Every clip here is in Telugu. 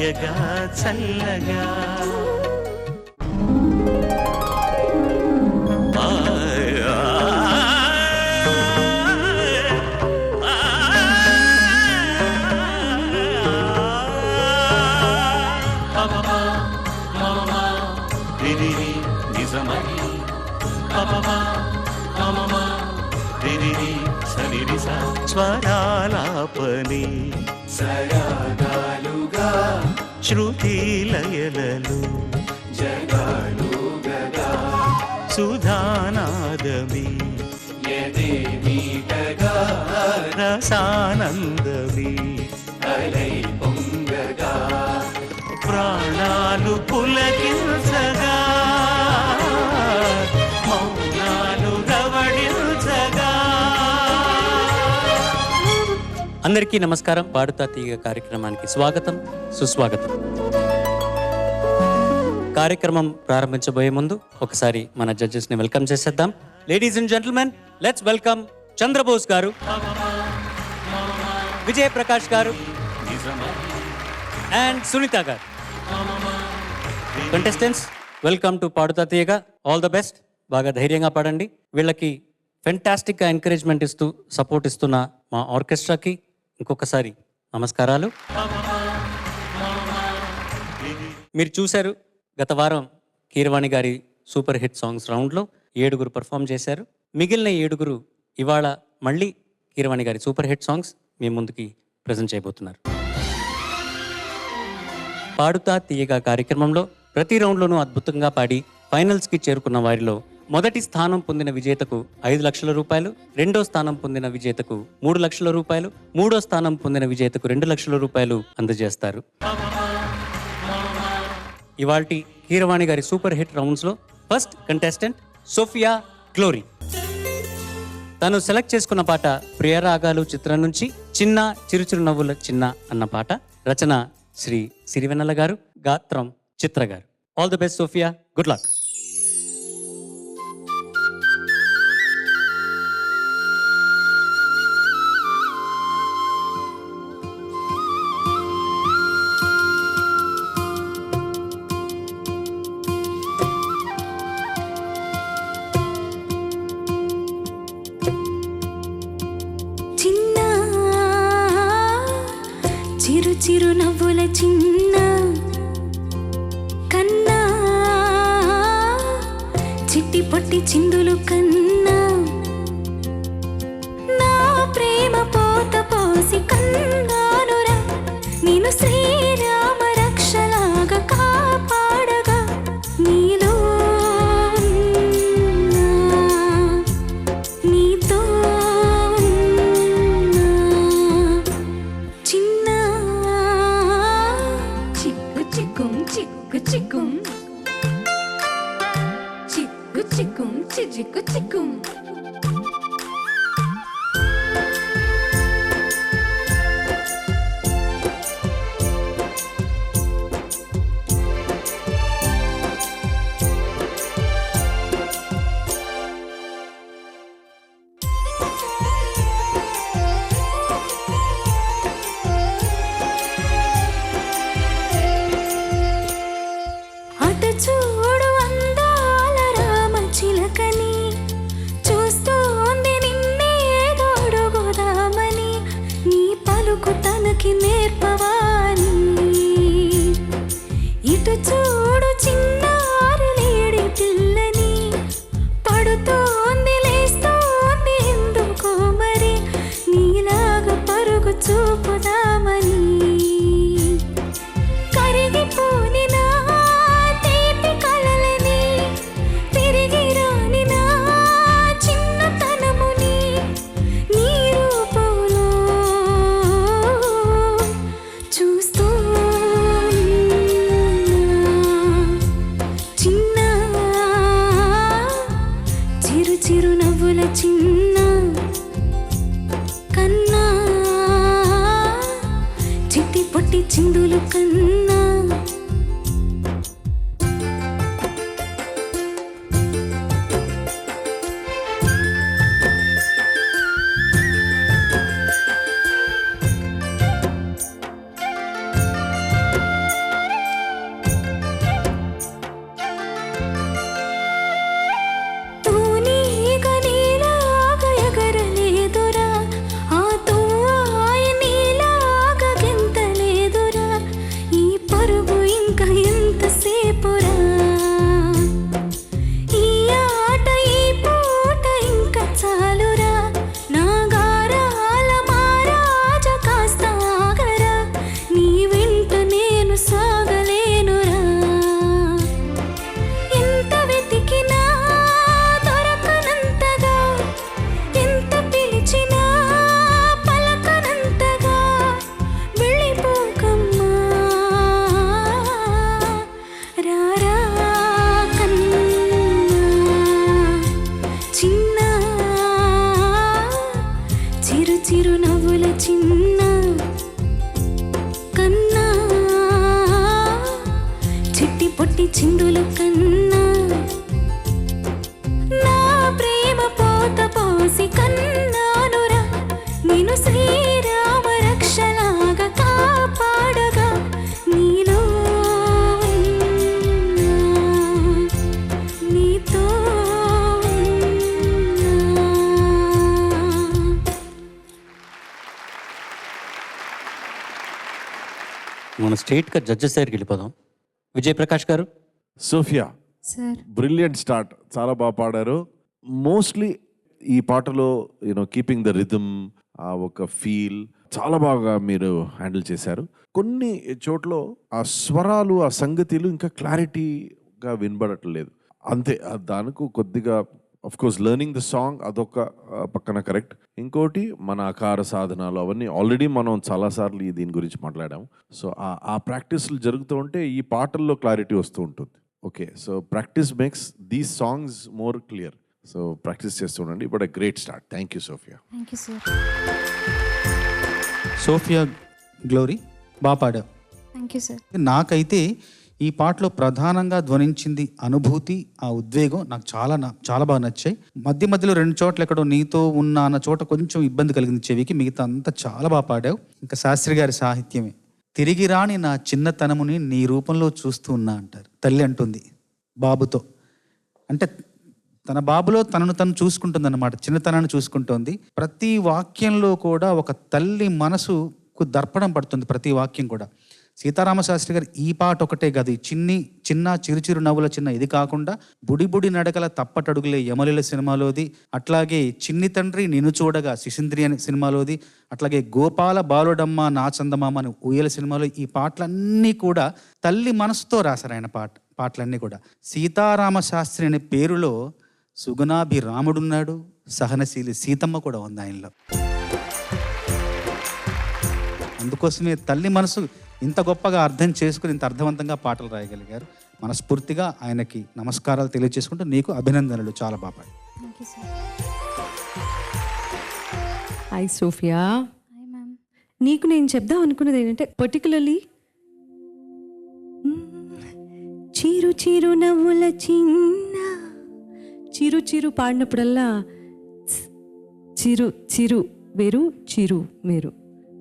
హాయగా చల్లగా స్వరాలాపని సరాగాలుగా శృతి లయలలు జగాలుగగా సుధానాదమి యదే మీటగా రసానందమి అలై పొంగగా ప్రాణాలు పులకించగా మౌనాలు రవళించగా. అందరికీ నమస్కారం. పాడుతా తీగ కార్యక్రమానికి స్వాగతం, సుస్వాగతం. కార్యక్రమం ప్రారంభించబోయే ముందు ఒకసారి మన జడ్జెస్ ని వెల్కమ్ చేసేద్దాం. Ladies and gentlemen, let's welcome Chandrabose garu, Vijay Prakash గారు అండ్ సునీత గారు. కంటెస్టెంట్స్, వెల్కమ్ టు పాడుతా తీగ. All the best. బాగా ధైర్యంగా పాడండి. వీళ్ళకి ఫెంటాస్టిక్గా ఎంకరేజ్మెంట్ ఇస్తూ సపోర్ట్ ఇస్తున్న మా ఆర్కెస్ట్రాకి ఇంకొకసారి నమస్కారాలు. మీరు చూశారు, గత వారం కీరవాణి గారి సూపర్ హిట్ సాంగ్స్ రౌండ్లో 7 పర్ఫామ్ చేశారు. మిగిలిన 7 ఇవాళ మళ్ళీ కీరవాణి గారి సూపర్ హిట్ సాంగ్స్ మీ ముందుకి ప్రజెంట్ చేయబోతున్నారు. పాడుతా తీయగా కార్యక్రమంలో ప్రతి రౌండ్లోనూ అద్భుతంగా పాడి ఫైనల్స్కి చేరుకున్న వారిలో మొదటి స్థానం పొందిన విజేతకు 5 లక్షల రూపాయలు, రెండో స్థానం పొందిన విజేతకు 3 లక్షల రూపాయలు, మూడో స్థానం పొందిన విజేతకు 2 లక్షల రూపాయలు అందజేస్తారు. ఇవాల్టి కీరవాణి గారి సూపర్ హిట్ రౌండ్స్లో ఫస్ట్ కంటెస్టెంట్ సోఫియా గ్లోరీ. తను సెలెక్ట్ చేసుకున్న పాట ప్రియరాగాలు చిత్రం నుంచి చిన్న చిరుచిరు నవ్వుల చిన్న అన్న పాట. రచన శ్రీ సిరివెన్నెల గారు, గాత్రం చిత్ర గారు. All the best Sophia, good luck. చిరు నవ్వుల చిన్న కన్నా చిట్టి పొట్టి చిందులు కన్నా నా ప్రేమ పోత పోసి కన్నానురా నేను శ్రీరామ రక్షలాగా కాపాడగా నీలో నీతో చిక్కు చిక్కు. అటు చూడు అందాల రామ చిలకని, చూస్తోంది నిన్నే గొడుగుదామని, నీ పలుకు తనకి నేర్పవాని. ఇటు చూడు చిన్నారి లేడి పిల్లని, పడుతోంది లేస్తోంది ఎందుకో మరి, నీలాగా పరుగు చూపుదామని. కరిగిపోని నా తీపి కలలని, తిరిగి రాని నా చిన్నతనముని, నీ రూపంలో చూస్తూ చిన్న చిరు చిరు నవ్వుల చిన్న కన్నా చిట్టి పొట్టి చిందులు కన్నా. మనం స్ట్రైట్గా జడ్జెస్ దగ్గరికి వెళ్ళిపోదాం. విజయ్ ప్రకాష్ గారు. సోఫియా, సార్ బ్రిలియంట్ స్టార్ట్, చాలా బాగా పాడారు. మోస్ట్లీ ఈ పాటలో కీపింగ్ ద రిథమ్, ఆ ఒక ఫీల్ చాలా బాగా మీరు హ్యాండిల్ చేశారు. కొన్ని చోట్ల ఆ స్వరాలు, ఆ సంగతిలు ఇంకా క్లారిటీగా వినబడట్లేదు అంతే. దానికి కొద్దిగా of course learning the song అదొక పక్కన కరెక్ట్. ఇంకోటి మన ఆకార సాధనాలు అవన్నీ ఆల్రెడీ మనం చాలాసార్లు దీని గురించి మాట్లాడాము. సో ఆ ప్రాక్టీస్లు జరుగుతూ ఉంటే ఈ పాటల్లో క్లారిటీ వస్తూ ఉంటుంది. Okay, so practice makes these songs more clear. So practice చేస్తూ ఉండండి. But a great start. Thank you Sophia. Thank you sir. Sophia Glory, బాగా పాడావు. Thank you sir. నాకైతే ఈ పాటలో ప్రధానంగా ధ్వనించింది అనుభూతి, ఆ ఉద్వేగం నాకు చాలా బాగా నచ్చాయి. మధ్యలో 2 చోట్ల ఎక్కడో నీతో ఉన్న అన్న చోట కొంచెం ఇబ్బంది కలిగింది చెవికి, మిగతా అంతా చాలా బాగా పాడావు. ఇంకా శాస్త్రి గారి సాహిత్యమే. తిరిగి రాని నా చిన్నతనముని నీ రూపంలో చూస్తూ ఉన్నా అంటారు. తల్లి అంటుంది బాబుతో, అంటే తన బాబులో తనను తను చూసుకుంటుందన్నమాట, చిన్నతనాన్ని చూసుకుంటోంది. ప్రతి వాక్యంలో కూడా ఒక తల్లి మనసుకు దర్పణం పడుతుంది ప్రతి వాక్యం కూడా. సీతారామశాస్త్రి గారు ఈ పాట ఒకటే కాదు, చిన్న చిరుచిరు నవ్వుల చిన్న ఇది కాకుండా బుడి నడకల తప్పటడుగులే యమలిల సినిమాలోది, అట్లాగే చిన్ని తండ్రి నిన్ను చూడగా శిశింద్రి అనే సినిమాలోది, అట్లాగే గోపాల బాలుడమ్మ నా చందమామ అని ఊయల సినిమాలో ఈ పాటలన్నీ కూడా తల్లి మనసుతో రాశారు ఆయన పాటలన్నీ కూడా. సీతారామశాస్త్రి అనే పేరులో సుగుణాభి రాముడున్నాడు, సహనశీలి సీతమ్మ కూడా ఉంది ఆయనలో. అందుకోసమే తల్లి మనసు ఇంత గొప్పగా అర్థం చేసుకుని ఇంత అర్థవంతంగా పాటలు రాయగలిగారు. మనస్ఫూర్తిగా ఆయనకి నమస్కారాలు తెలియజేసుకుంటూ నీకు అభినందనలు. చాలా బాగా. Thank you sir. Hi Sophia. Hi ma'am. నీకు నేను చెప్దాం అనుకున్నది ఏంటంటే పర్టికులర్లీ చిరు చిరు నవ్వుల చిన్న చిరు పాడినప్పుడల్లా చిరు చిరు వేరు చిరు వేరు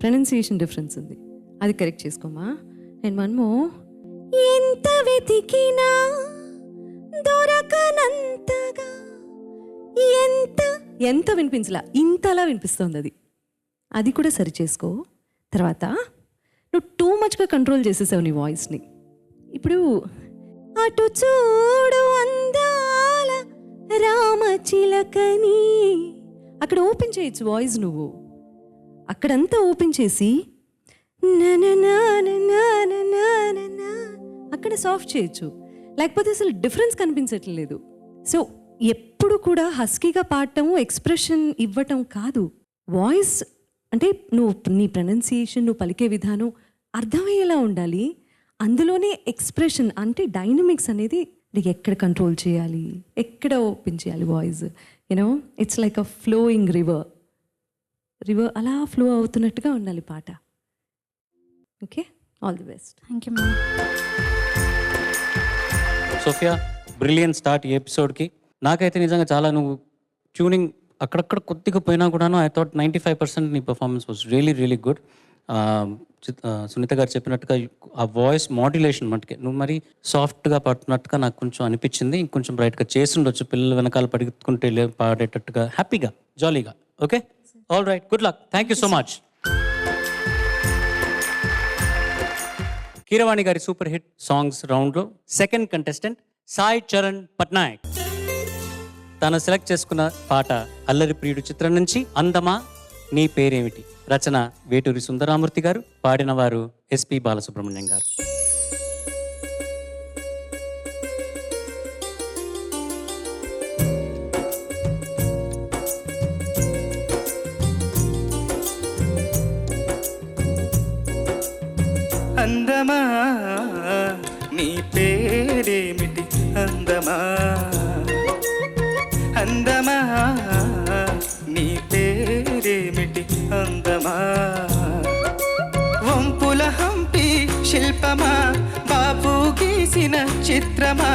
ప్రొనౌన్సియేషన్ డిఫరెన్స్ ఉంది, అది కరెక్ట్ చేసుకోమా. అండ్ మనము ఎంత వెతికినా దొరకనంతగా ఎంత వినిపించలా, ఇంతలా వినిపిస్తుంది, అది కూడా సరి చేసుకో. తర్వాత నువ్వు టూ మచ్గా కంట్రోల్ చేసేసావు నీ వాయిస్ని. ఇప్పుడు అటు చూడు అందాల రామచిలకని అక్కడ ఓపెన్ చేయొచ్చు వాయిస్, నువ్వు అక్కడంతా ఓపెన్ చేసి అక్కడ సాఫ్ట్ చేయొచ్చు, లేకపోతే అసలు డిఫరెన్స్ కనిపించట్లేదు. సో ఎప్పుడు కూడా హస్కీగా పాడటము, ఎక్స్ప్రెషన్ ఇవ్వటం కాదు. వాయిస్ అంటే నువ్వు నీ ప్రొనౌన్సియేషన్, నువ్వు పలికే విధానం అర్థమయ్యేలా ఉండాలి. అందులోనే ఎక్స్ప్రెషన్ అంటే డైనమిక్స్ అనేది ఎక్కడ కంట్రోల్ చేయాలి, ఎక్కడ ఓపెన్ చేయాలి voice. It's like a flowing river అలా ఫ్లో అవుతున్నట్టుగా ఉండాలి పాట. Okay, all the best. Thank you ma'am. Sophia, brilliant start ఈ ఎపిసోడ్కి. నాకైతే నిజంగా చాలా నువ్వు ట్యూనింగ్ అక్కడక్కడ కొద్దిగా పోయినా కూడాను ఐ థాట్ 95% నీ performance was really good. Sunitha garu చెప్పినట్టుగా ఆ వాయిస్ మాడ్యులేషన్ మటుకే నువ్వు మరి సాఫ్ట్గా పాడుతున్నట్టుగా నాకు కొంచెం అనిపించింది. ఇంకొంచెం బ్రైట్గా చేసి ఉండొచ్చు, పిల్లలు వెనకాల పరిగెత్తుకుంటే పాడేటట్టుగా హ్యాపీగా జాలీగా. Okay, all right, good luck, thank you so much. Keeravani గారి సూపర్ హిట్ సాంగ్స్ రౌండ్లో సెకండ్ కంటెస్టెంట్ సాయి చరణ్ పట్నాయక్. తను సెలెక్ట్ చేసుకున్న పాట అల్లరి ప్రియుడు చిత్రం నుంచి అందమా నీ పేరేమిటి. రచన వేటూరి సుందరామూర్తి గారు, పాడిన వారు ఎస్పి బాలసుబ్రహ్మణ్యం గారు. అందమా నీ పేరేమిటి అందమా, అందమా నీ పేరేమిటి అందమా, వంపుల హంపి శిల్పమా బాపు గీసిన చిత్రమా,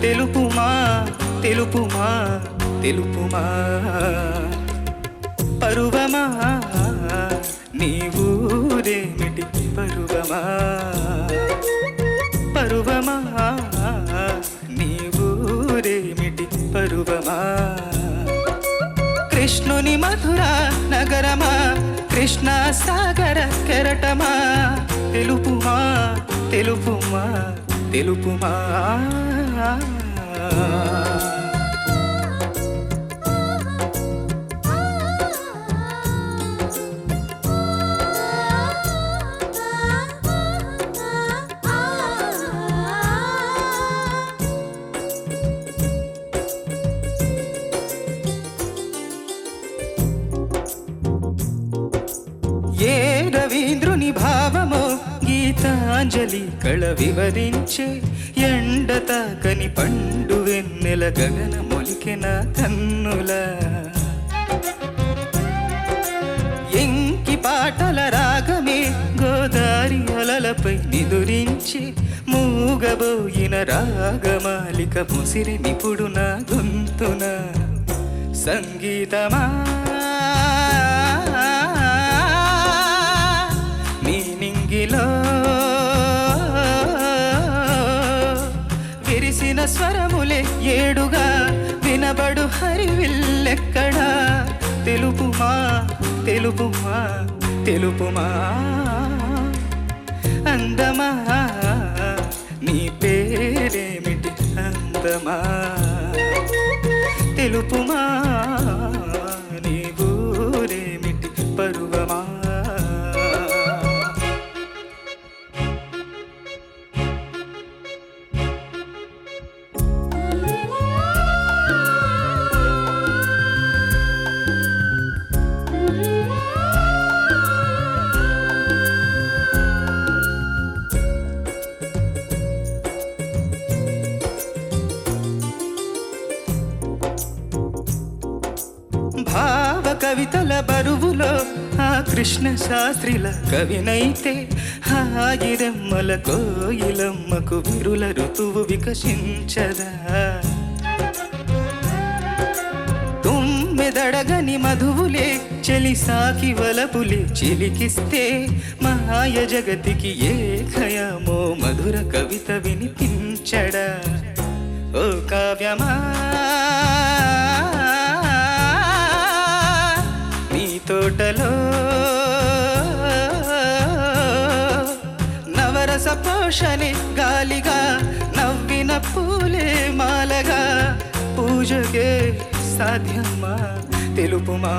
తెలుపుమా తెలుపుమా తెలుపుమా, పరువమా నీ ఊరేమిటి పరువమా, పరువమా నీ ఊరేమిటి పరువమా, కృష్ణుని మధుర నగరమా కృష్ణ సాగర కెరటమా, తెలుపుమా తెలుపుమా తెలుపుమా. ఏ రవీంద్రుని భావమో గీతాంజలి కళ వివరించే, ఎండ తాకని పండు వెన్నెల గగన మొలికెన కన్నుల, ఎంకి పాటల రాగమే గోదారి అలలపై నిదురించి, మూగబోయిన రాగమాలిక ముసిరి నిపుడు నా గొంతున. సంగీతమా నీ నింగిలో విరిసిన స్వరములే ఏడుగా వినబడు హరివిల్లెక్కడా. తెలుపుమా తెలుపుమా తెలుపుమా. అందమా నీ పేరేమిటి అందమా. తెలుపుమా నీ ఊరేమిటి పరువమా. భావ కవితల బరువులో ఆ కృష్ణ శాస్త్రిల కవినైతే, హాయిరెమ్మల కోయిలమ్మకు విరుల ఋతువు వికసించదా. తుమ్మెదడగని మధువులే చెలి సాకి వలపులే చిలికిస్తే, మాయ జగతికి ఏ ఖయామో మధుర కవిత వినిపించడా. ఓ కావ్యమా తోటలో నవరస పోషణే గాలిగా, నవ్విన పూలే మాలగా, పూజకే సాధ్యమా. తెలుపుమా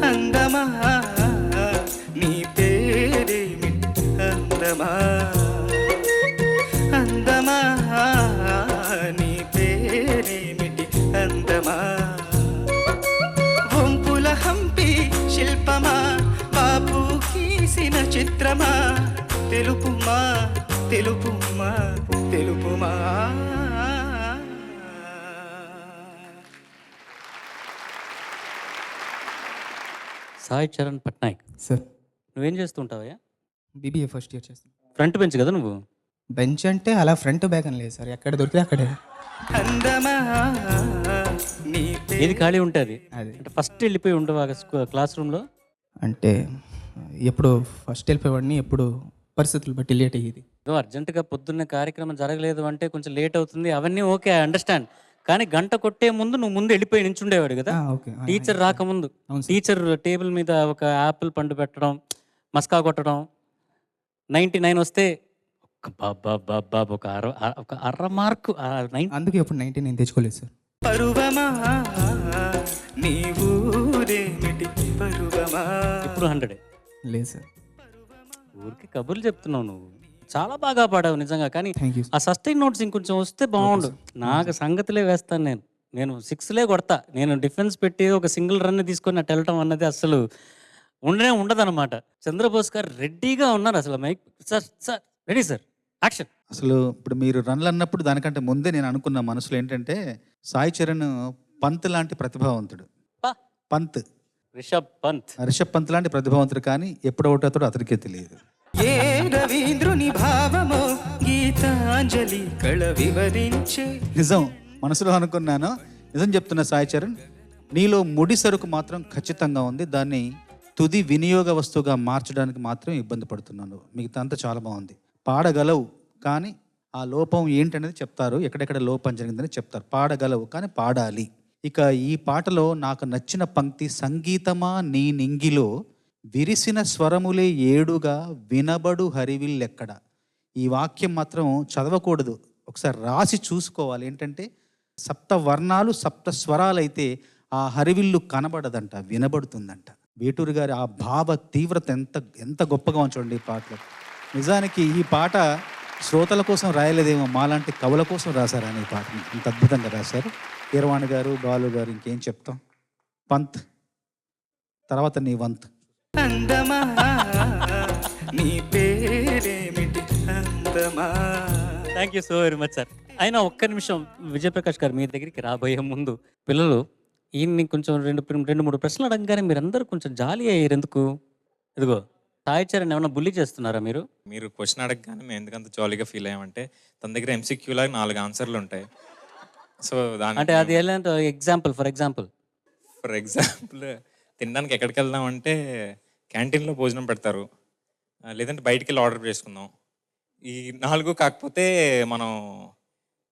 అందమా నీ పేరేమిటి అందమా. అందమా నీ పేరేమిటి అందమా. హంపి శిల్పమా బాపు గీసిన చిత్రమా. తెలుపుమా తెలుపుమా తెలుపుమా. సాయి చరణ్ పట్నాయక్, సార్ నువ్వేం చేస్తుంటావయ్యా? బీబీఏ ఫస్ట్ ఇయర్ చేస్తాను. ఫ్రంట్ బెంచ్ కదా నువ్వు? బెంచ్ అంటే అలా ఫ్రంట్ బ్యాక్ అని లేదు సార్, ఎక్కడ దొరికితే అక్కడే. అందమా నీ ఏది ఖాళీ ఉంటుంది అది అంటే ఫస్ట్ వెళ్ళిపోయి ఉండవా క్లాస్ రూమ్లో? అంటే ఎప్పుడు ఫస్ట్ వెళ్ళిపోయేవాడిని, ఎప్పుడు పరిస్థితులు బట్టి లేట్ అయ్యేది. ఏదో అర్జెంటుగా పొద్దున్న కార్యక్రమం జరగలేదు అంటే కొంచెం లేట్ అవుతుంది, అవన్నీ ఓకే, అండర్స్టాండ్. కానీ గంట కొట్టే ముందు నువ్వు ముందు వెళ్ళిపోయి నించుండేవాడు కదా ఓకే. టీచర్ రాకముందు. అవును సార్. టీచర్ టేబుల్ మీద ఒక యాపిల్ పండు పెట్టడం, మస్కా కొట్టడం, 99 వస్తే బాబా ఒక అర మార్కు అందుకే ఎప్పుడు 99 తెచ్చుకోలేదు సార్. పరువమా నీ ఊరేమిటి పరువమా. ఇప్పుడు 100 లేదు సార్. ఊరికి కబుర్లు చెప్తున్నావు నువ్వు. చాలా బాగా పాడావు నిజంగా. కానీ థ్యాంక్ యూ. ఆ సస్టైన్ నోట్స్ ఇంకొంచెం వస్తే బాగుండు. నాకు సంగతిలే వేస్తాను నేను 6లే కొడతా. నేను డిఫెన్స్ పెట్టి ఒక సింగిల్ రన్ తీసుకొని అటు వెళ్ళటం అన్నది అసలు ఉండదు అనమాట. చంద్రబోస్ గారు రెడీగా ఉన్నారు అసలు. Mic sir sir ready sir, action. అసలు ఇప్పుడు మీరు రన్లు అన్నప్పుడు దానికంటే ముందే నేను అనుకున్న మనసులో ఏంటంటే సాయి చరణ్ పంత్ లాంటి ప్రతిభావంతుడు. పంత్ రిషబ్ పంత్ లాంటి ప్రతిభావంతుడు, కానీ ఎప్పుడు అవుట్ అవుతాడో అతనికే తెలియదు. ఏ రవీంద్రుని భావమో గీతాంజలి కళ వివరించే. నిజం మనసులో అనుకున్నాను, నిజం చెప్తున్నా సాయి చరణ్, నీలో ముడి సరుకు మాత్రం ఖచ్చితంగా ఉంది. దాన్ని తుది వినియోగ వస్తువుగా మార్చడానికి మాత్రం ఇబ్బంది పడుతున్నాను. మిగతా అంతా చాలా బాగుంది. పాడగలవు, కానీ ఆ లోపం ఏంటనేది చెప్తారు, ఎక్కడెక్కడ లోపం జరిగిందని చెప్తారు. పాడగలవు కానీ పాడాలి. ఇక ఈ పాటలో నాకు నచ్చిన పంక్తి, సంగీతమా నీ నింగిలో విరిసిన స్వరములే ఏడుగా వినబడు హరివిల్లెక్కడ. ఈ వాక్యం మాత్రం చదవకూడదు, ఒకసారి రాసి చూసుకోవాలి. ఏంటంటే సప్త వర్ణాలు సప్త స్వరాలు అయితే ఆ హరివిల్లు కనబడదంట, వినబడుతుందంట. వేటూరి గారి ఆ భావ తీవ్రత ఎంత ఎంత గొప్పగా ఉంచండి ఈ పాటలో. నిజానికి ఈ పాట శ్రోతల కోసం రాయలేదేమో, మాలాంటి కవుల కోసం రాశారని ఈ పాటని ఇంత అద్భుతంగా రాశారు. కీరవాణి గారు, బాలు గారు, ఇంకేం చెప్తాం. పంత్ తర్వాత నీ వంత్. అందమా నీ పేరేమిటి అందమా. Thank you so very much sir. అయినా ఒక్క నిమిషం, విజయప్రకాష్ గారు మీ దగ్గరికి రాబోయే ముందు పిల్లలు ఈయన్ని కొంచెం రెండు మూడు ప్రశ్నలు అడగగానే మీరందరూ కొంచెం జాలి అయ్యారు. ఎందుకు? ఇదిగో సాయి చరణ్ ఏమైనా బుల్లి చేస్తున్నారా మీరు? మీరు క్వశ్చన్ అడగగానే మేము ఎందుకంత జాలీగా ఫీల్ అయ్యామంటే తన దగ్గర MCQ లాగా 4 ఆన్సర్లు ఉంటాయి. సో అంటే అది ఎలాంటి ఎగ్జాంపుల్? ఫర్ ఎగ్జాంపుల్ తినడానికి ఎక్కడికి వెళ్దాం అంటే క్యాంటీన్లో భోజనం పెడతారు, లేదంటే బయటికి వెళ్ళి ఆర్డర్ చేసుకుందాం. ఈ 4 కాకపోతే మనం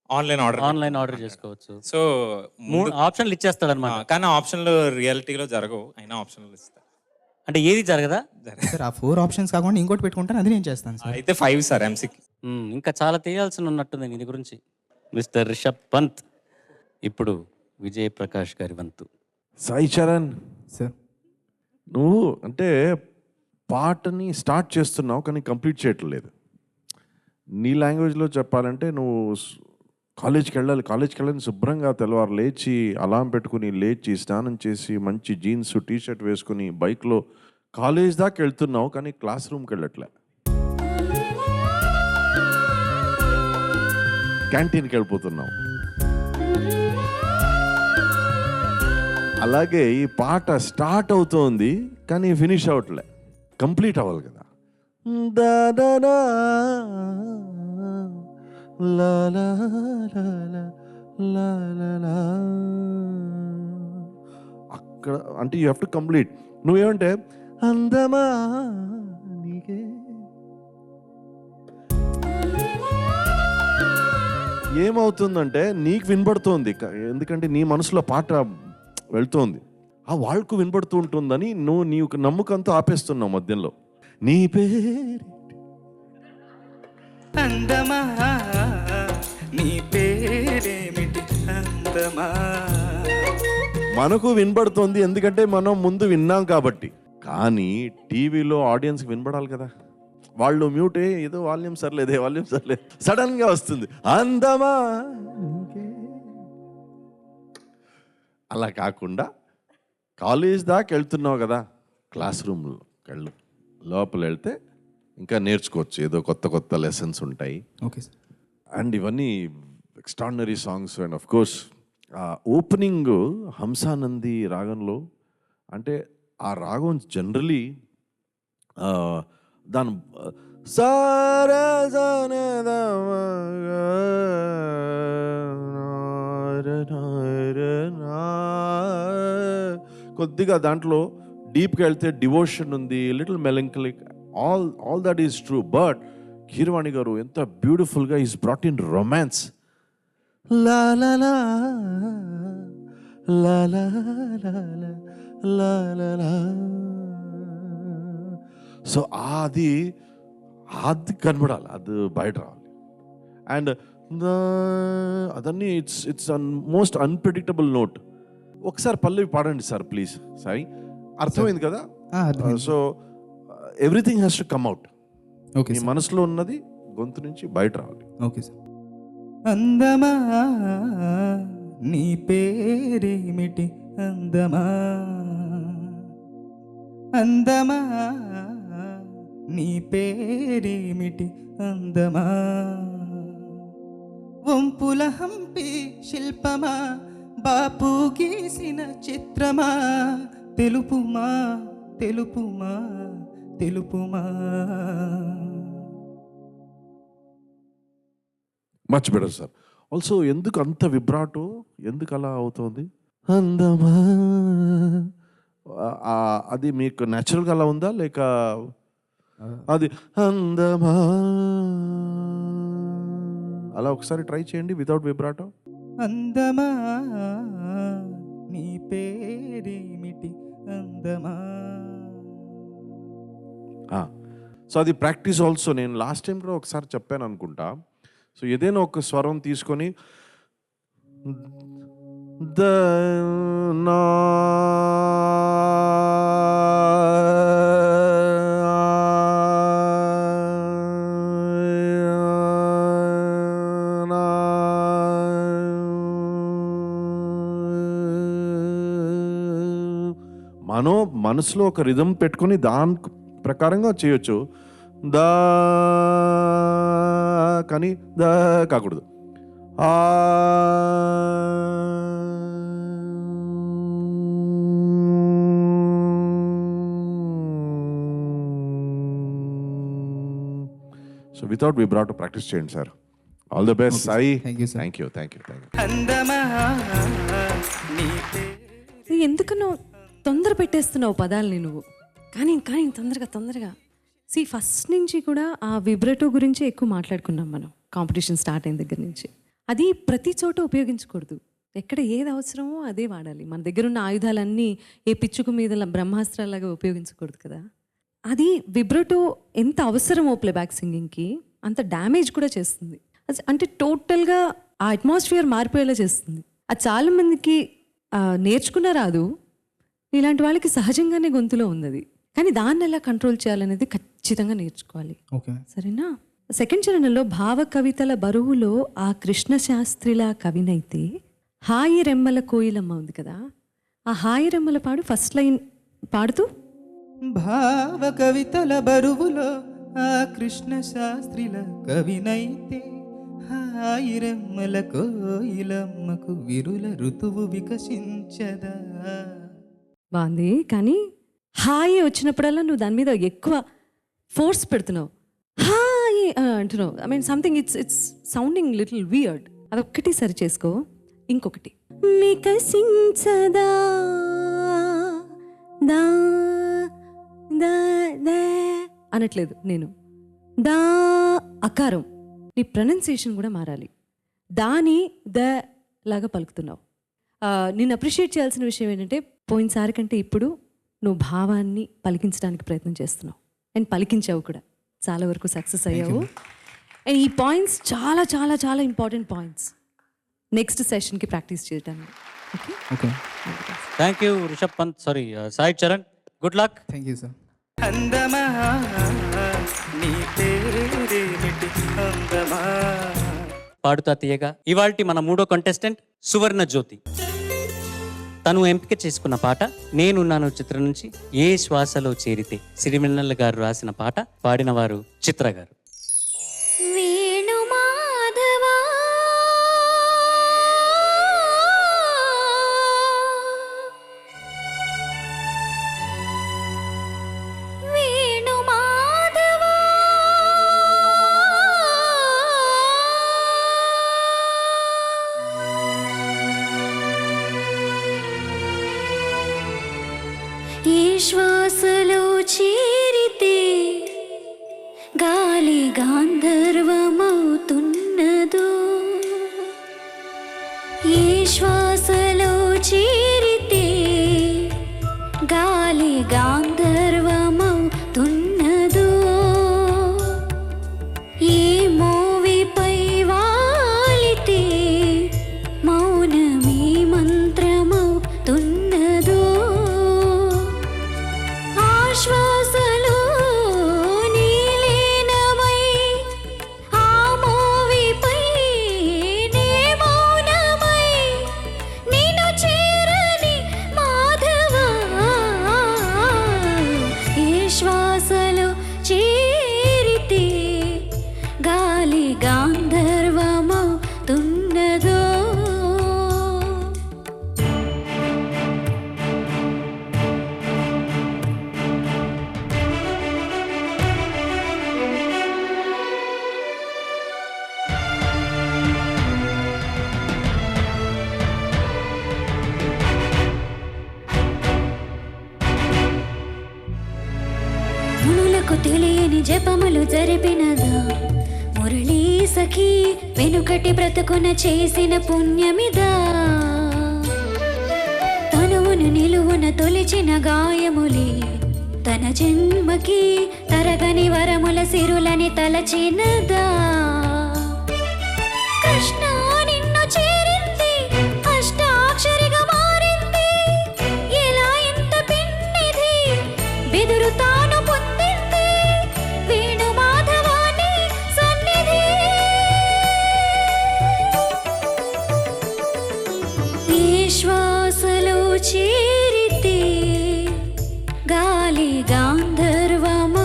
ఆన్లైన్ ఆర్డర్ చేసుకోవచ్చు. సో 3 ఆప్షన్లు ఇచ్చేస్తాడు అనమాట. కానీ ఆప్షన్లు రియాలిటీలో జరగవు, అయినా ఆప్షన్లు ఇస్తారు. అంటే ఏది జరగదా? సార్ ఆ 4 ఆప్షన్స్ కాకుండా ఇంకోటి పెట్టుకుంటాను, అది నేను చేస్తాను సార్. అయితే 5 సార్ MCQ. ఇంకా చాలా తెలియాల్సి ఉన్నట్టుంది దీని గురించి. మిస్టర్ రిషబ్ పంత్, ఇప్పుడు విజయ్ ప్రకాష్ గారి వంతు. సాయి చరణ్, సార్ నువ్వు అంటే పాటని స్టార్ట్ చేస్తున్నావు కానీ కంప్లీట్ చేయట్లేదు. నీ లాంగ్వేజ్లో చెప్పాలంటే నువ్వు కాలేజ్కి వెళ్ళాలని శుభ్రంగా తెల్లవారు లేచి అలారం పెట్టుకుని లేచి స్నానం చేసి మంచి జీన్స్ టీషర్ట్ వేసుకుని బైక్లో కాలేజ్ దాకా వెళ్తున్నావు కానీ క్లాస్ రూమ్కి వెళ్ళట్లే, క్యాంటీన్కి వెళ్ళిపోతున్నావు. అలాగే ఈ పాట స్టార్ట్ అవుతోంది కానీ ఫినిష్ అవ్వట్లే, కంప్లీట్ అవ్వాలి కదా. లా లా లా లా లా లా లా. అక్కడ అంటే యూ హ్యావ్ టు కంప్లీట్. నువ్వేమంటే అందమా నీకే, ఏమవుతుందంటే నీకు వినబడుతోంది ఎందుకంటే నీ మనసులో పాట వెళ్తోంది, ఆ వాళ్ళకు వినబడుతూ ఉంటుందని నీకు నమ్మకంతో ఆపేస్తున్నావు మధ్యలో. నీ పేరు అందమా నీ పేరేమిటి అందమా. మనకు వినబడుతోంది ఎందుకంటే మనం ముందు విన్నాం కాబట్టి. కానీ టీవీలో ఆడియన్స్కి వినబడాలి కదా, వాళ్ళు మ్యూట్ ఏదో వాల్యూమ్ సర్లేదు సడన్ గా వస్తుంది అందమా. అలా కాకుండా కాలేజ్ దాకా వెళ్తున్నావు కదా, క్లాస్ రూమ్లో వెళ్ళు, లోపల వెళ్తే ఇంకా నేర్చుకోవచ్చు, ఏదో కొత్త లెసన్స్ ఉంటాయి. Okay sir. అండ్ ఇవన్నీ extraordinary songs. And of course opening Hamsanandi రాగంలో, అంటే ఆ రాగం జనరలీ దాని కొద్దిగా దాంట్లో డీప్గా వెళ్తే డివోషన్ ఉంది, little melancholic, all that is true. But Keeravani గారు ఎంత బ్యూటిఫుల్గా ఈస్ బ్రాట్ ఇన్ రొమాన్స్. లా లా లా లా లా లా లా లా. సో అది కనబడాలి, అది బయట రావాలి. అండ్ అదన్నీ ఇట్స్ మోస్ట్ అన్ప్రెడిక్టబుల్ నోట్. ఒకసారి పల్లవి పాడండి సార్ ప్లీజ్. సాయి, అర్థమైంది కదా? So everything has to come out. Okay, మీ మనసులో ఉన్నది గొంతు నుంచి బయట రావాలి. Okay sir. అందమా నీ పేరేమిటి అందమా. అందమా నీ పేరేమిటి అందమా. వంపుల హంపి శిల్పమా, బాపు గీసిన చిత్రమా, తెలుపుమా తెలుపుమా తెలుపుమా. Much better sir. ఆల్సో ఎందుకు అంత విబ్రాటో, ఎందుకు అలా అవుతుంది? అందమా అది మీకు న్యాచురల్గా అలా ఉందా లేక అది అందమా అలా ఒకసారి ట్రై చేయండి వితౌట్ విబ్రాటో. అందమా నీ పేరేమిటి అందమా. సో అది ప్రాక్టీస్ ఆల్సో. నేను లాస్ట్ టైం కూడా ఒకసారి చెప్పాను అనుకుంటా. సో ఏదైనా ఒక స్వరం తీసుకొని ద నా మనసులో ఒక రిథం పెట్టుకొని దాని ప్రకారంగా చేయొచ్చు. దా కానీ దా కాకూడదు. So without vibrato practice చేయండి sir. All the best Sai. Thank you, sir. Thank you. అందమా నీతే ఎందుకనో తొందర పెట్టేస్తున్నావు పదాలని నువ్వు. కానీ కానీ తొందరగా ఫస్ట్ నుంచి కూడా ఆ విబ్రటో గురించి ఎక్కువ మాట్లాడుకున్నాం మనం కాంపిటీషన్ స్టార్ట్ అయిన దగ్గర నుంచి. అది ప్రతి చోట ఉపయోగించకూడదు. ఎక్కడ ఏది అవసరమో అదే వాడాలి. మన దగ్గర ఉన్న ఆయుధాలన్నీ ఏ పిచ్చుకు మీద బ్రహ్మాస్త్రాలాగా ఉపయోగించకూడదు కదా. అది విబ్రటో ఎంత అవసరమో ప్లేబ్యాక్ సింగింగ్కి అంత డ్యామేజ్ కూడా చేస్తుంది. అంటే టోటల్గా ఆ అట్మాస్ఫియర్ మారిపోయేలా చేస్తుంది. అది చాలామందికి నేర్చుకున్న రాదు. ఇలాంటి వాళ్ళకి సహజంగానే గొంతులో ఉంది అది. కానీ దాన్ని ఎలా కంట్రోల్ చేయాలనేది ఖచ్చితంగా నేర్చుకోవాలి. ఓకే, సరేనా? సెకండ్ చరణంలో భావ కవితల బరువులో ఆ కృష్ణ శాస్త్రిలా కవినైతే హాయి రెమ్మల కోయిలమ్మ ఉంది కదా, ఆ హాయి రెమ్మల పాడు ఫస్ట్ లైన్ పాడుతూ. భావ కవితల బరువులో ఆ కృష్ణ శాస్త్రిల కవినైతే హాయిరెమ్మల కోయిలమ్మకు విరుల ఋతువు వికసించదా. బాగుంది, కానీ హాయి వచ్చినప్పుడల్లా నువ్వు దాని మీద ఎక్కువ ఫోర్స్ పెడుతున్నావు. హాయి అంటున్నావు. I mean something it's sounding little weird. అదొక్కటి సరి చేసుకో. ఇంకొకటి వికసించదా దా దా దా అనట్లేదు నేను. దా అకారం. నీ ప్రొనౌన్సియేషన్ కూడా మారాలి. దాని ద లాగా పలుకుతున్నావు. నేను అప్రిషియేట్ చేయాల్సిన విషయం ఏంటంటే పోయినసారి కంటే ఇప్పుడు నువ్వు భావాన్ని పలికించడానికి ప్రయత్నం చేస్తున్నావు అండ్ పలికించావు కూడా. చాలా వరకు సక్సెస్ అయ్యావు. అండ్ ఈ పాయింట్స్ చాలా చాలా చాలా ఇంపార్టెంట్ పాయింట్స్ నెక్స్ట్ సెషన్కి ప్రాక్టీస్ చేయడానికి. Okay, okay, thank you Rishabh Pant, sorry Sai Charan. Good luck. Thank you sir. అందమా నీ పేరేమిటి అందమా. పాడుతా తీయగా ఇవాల్టి మన మూడో కంటెస్టెంట్ సువర్ణ జ్యోతి. తను ఎంపిక చేసుకున్న పాట నేనున్నాను చిత్రం నుంచి ఏ శ్వాసలో చేరితే. సిరిమిన్నల్ గారు రాసిన పాట, పాడిన వారు చిత్ర గారు. శ్వాసలో చేరితే గాలి గాంధర్వమవుతున్నదో. ఏ శ్వాసలో చేరితే గాలి గాంధర్వమవుతున్నదో. ఏ మోవిపై వాలితే మౌనమే మంత్రమవుతున్నదో. శ్వాసలో నీలీనమై ఆ మోవిపై నే మౌనమై నిన్ను చేరని మాధవా. ఏ శ్వాసలో చేరితే గాలి గాంధర్వమవుతున్నదో. మునులకు తెలియని జపములు జరిపినదా మురళీ సఖీ. వెనుకటి బ్రతుకున చేసిన పుణ్యమిదా. తనువును నిలువున తొలిచిన గాయములే తన జన్మకి తరగని వరముల సిరులని తలచినదా కృష్ణ నిన్ను చేరింది అష్టాక్షరిగా మారింది ఎలా ఇంత పిన్నిది బెదురు తాను పొందింది వేణు మాధవాని సన్నిధి ఈ శ్వాసలో చేరితే గాలి గాంధర్వమవుతున్నదో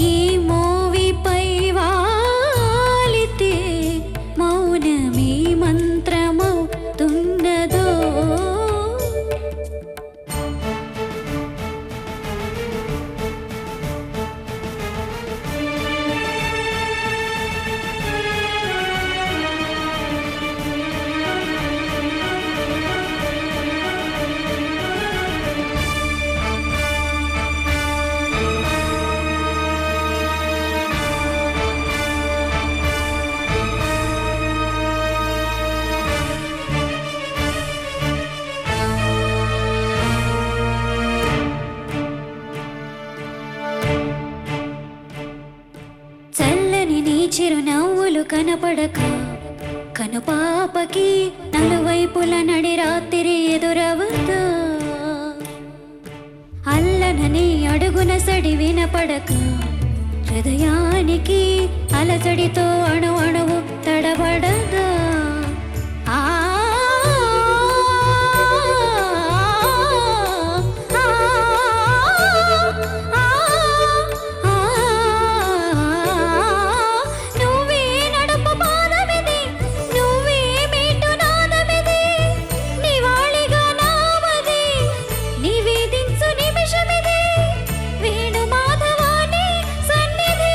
ఈ మోవిపై వాలితే మౌనమే మంత్రమవుతున్నదో చల్లని నీ చిరునవ్వులు కనపడక కనుపాపకి నలువైపుల నడి రాత్రి ఎదురవదా అల్లనని అడుగున సడి వినపడక హృదయానికి అలజడితో అణు అణువు తడబడదా ఆ నువ్వే నడప పాదమిది నువ్వే మీటు నాదమిది నివాళిగా నామది నివేదించు నిమిషమిది వేణు మాధవాని సన్నిధి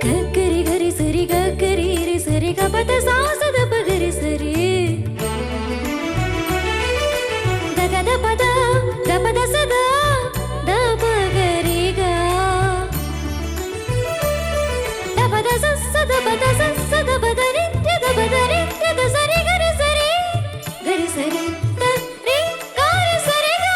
గగ్గరి గరి సరి గగ్గరి రి సరి గపద సాసద పగరి సరి దగద పద దపద సదా దపగరిగా దపద సద పద సద పద నిత్య ద సరి గరి సరి ద రి గరి సరిగా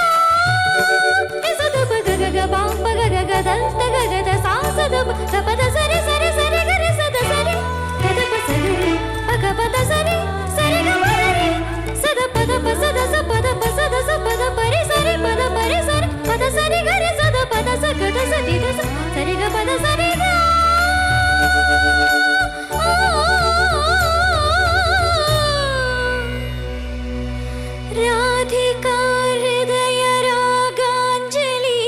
సద పగ గగ బాంబ గగ గద ద గగ ద సాసద దపద సరి సరి సరి గరి సద సరి గద సరి పగ పద సరి సరి గ పదరి సద పద పద స పద పద స పద పరి సరి పద సరి గరి సద పద స గద సరి ద సరి గ పద సరి ద రాధికా హృదయ రాగాంజలి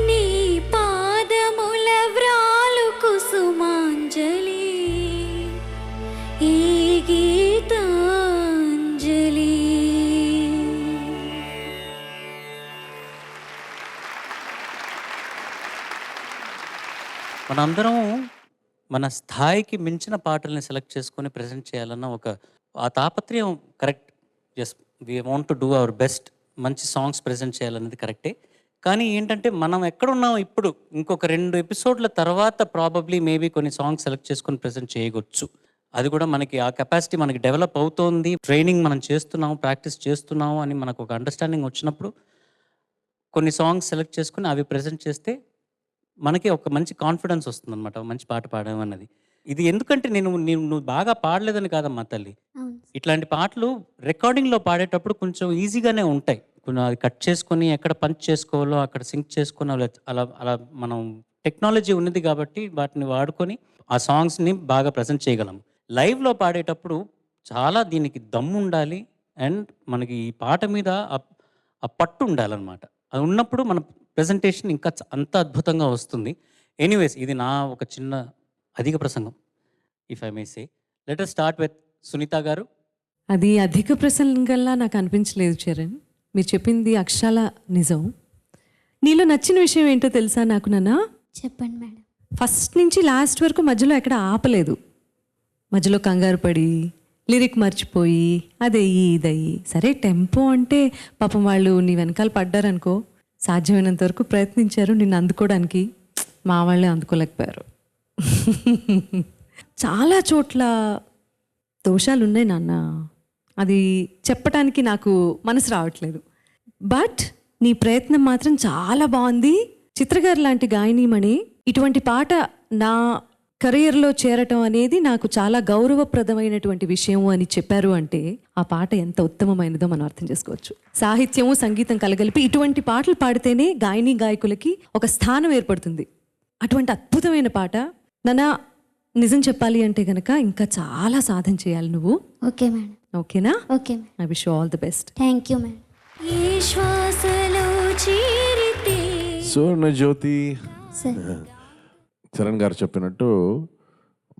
నీ పాదముల వ్రాలు కుసుమాంజలి ఈ గీతాంజలి మనందరం మన స్థాయికి మించిన పాటల్ని సెలెక్ట్ చేసుకొని ప్రజెంట్ చేయాలన్న ఒక ఆ తాపత్రయం correct. Yes, we want to do our best, మంచి సాంగ్స్ ప్రజెంట్ చేయాలన్నది కరెక్టే. కానీ ఏంటంటే మనం ఎక్కడున్నాం ఇప్పుడు, ఇంకొక 2 ఎపిసోడ్ల తర్వాత ప్రాబబ్లీ మేబీ కొన్ని సాంగ్స్ సెలెక్ట్ చేసుకొని ప్రజెంట్ చేయవచ్చు. అది కూడా మనకి ఆ కెపాసిటీ మనకి డెవలప్ అవుతోంది, ట్రైనింగ్ మనం చేస్తున్నాము, ప్రాక్టీస్ చేస్తున్నాము అని మనకు ఒక అండర్స్టాండింగ్ వచ్చినప్పుడు కొన్ని సాంగ్స్ సెలెక్ట్ చేసుకుని అవి ప్రజెంట్ చేస్తే మనకి ఒక మంచి కాన్ఫిడెన్స్ వస్తుంది అనమాట, మంచి పాట పాడడం అన్నది. ఇది ఎందుకంటే నువ్వు బాగా పాడలేదని కాదమ్మా తల్లి, ఇట్లాంటి పాటలు రికార్డింగ్లో పాడేటప్పుడు కొంచెం ఈజీగానే ఉంటాయి. కొంచెం అది కట్ చేసుకొని ఎక్కడ పంచ్ చేసుకోవాలో అక్కడ సింక్ చేసుకొని అలా అలా మనం టెక్నాలజీ ఉన్నది కాబట్టి వాటిని వాడుకొని ఆ సాంగ్స్ని బాగా ప్రజెంట్ చేయగలం. లైవ్లో పాడేటప్పుడు చాలా దీనికి దమ్ము ఉండాలి అండ్ మనకి ఈ పాట మీద ఆ పట్టు ఉండాలన్నమాట. అది ఉన్నప్పుడు మన ప్రెజెంటేషన్ ఇంకా అంత అద్భుతంగా వస్తుంది. ఎనీవేస్, ఇది నా ఒక చిన్న అధిక ప్రసంగం, if I may say. Let us start with Sunitha garu. అది అధిక ప్రసంగంలా నాకు అనిపించలేదు చరణ్, మీరు చెప్పింది అక్షరాల నిజం. నీలో నచ్చిన విషయం ఏంటో తెలుసా నాకు నాన్న? చెప్పండి మేడం. ఫస్ట్ నుంచి లాస్ట్ వరకు మధ్యలో ఎక్కడ ఆపలేదు. మధ్యలో కంగారు పడి లిరిక్ మర్చిపోయి అదయ్యి ఇదయ్యి. సరే టెంపో అంటే పాపం వాళ్ళు నీ వెనకాల పడ్డారనుకో, సాధ్యమైనంత వరకు ప్రయత్నించారు నిన్ను అందుకోవడానికి, మా వాళ్ళే అందుకోలేకపోయారు. చాలా చోట్ల దోషాలు ఉన్నాయి నాన్న, అది చెప్పటానికి నాకు మనసు రావట్లేదు. బట్ నీ ప్రయత్నం మాత్రం చాలా బాగుంది. చిత్రగారు లాంటి గాయనీమణి ఇటువంటి పాట నా కెరియర్లో చేరటం అనేది నాకు చాలా గౌరవప్రదమైనటువంటి విషయం అని చెప్పారు అంటే ఆ పాట ఎంత ఉత్తమమైనదో మనం అర్థం చేసుకోవచ్చు. సాహిత్యము సంగీతం కలగలిపి ఇటువంటి పాటలు పాడితేనే గాయని గాయకులకి ఒక స్థానం ఏర్పడుతుంది. అటువంటి అద్భుతమైన పాట. నాన్న నిజం చెప్పాలి అంటే గనక ఇంకా చాలా సాధన చేయాలి నువ్వు. Okay madam. ఓకేనా? Okay madam. I wish you all the best. Thank you madam. ఈ శ్వాసలో చేరితే సువర్ణజ్యోతి సార్ చరణ్ గారు చెప్పినట్టు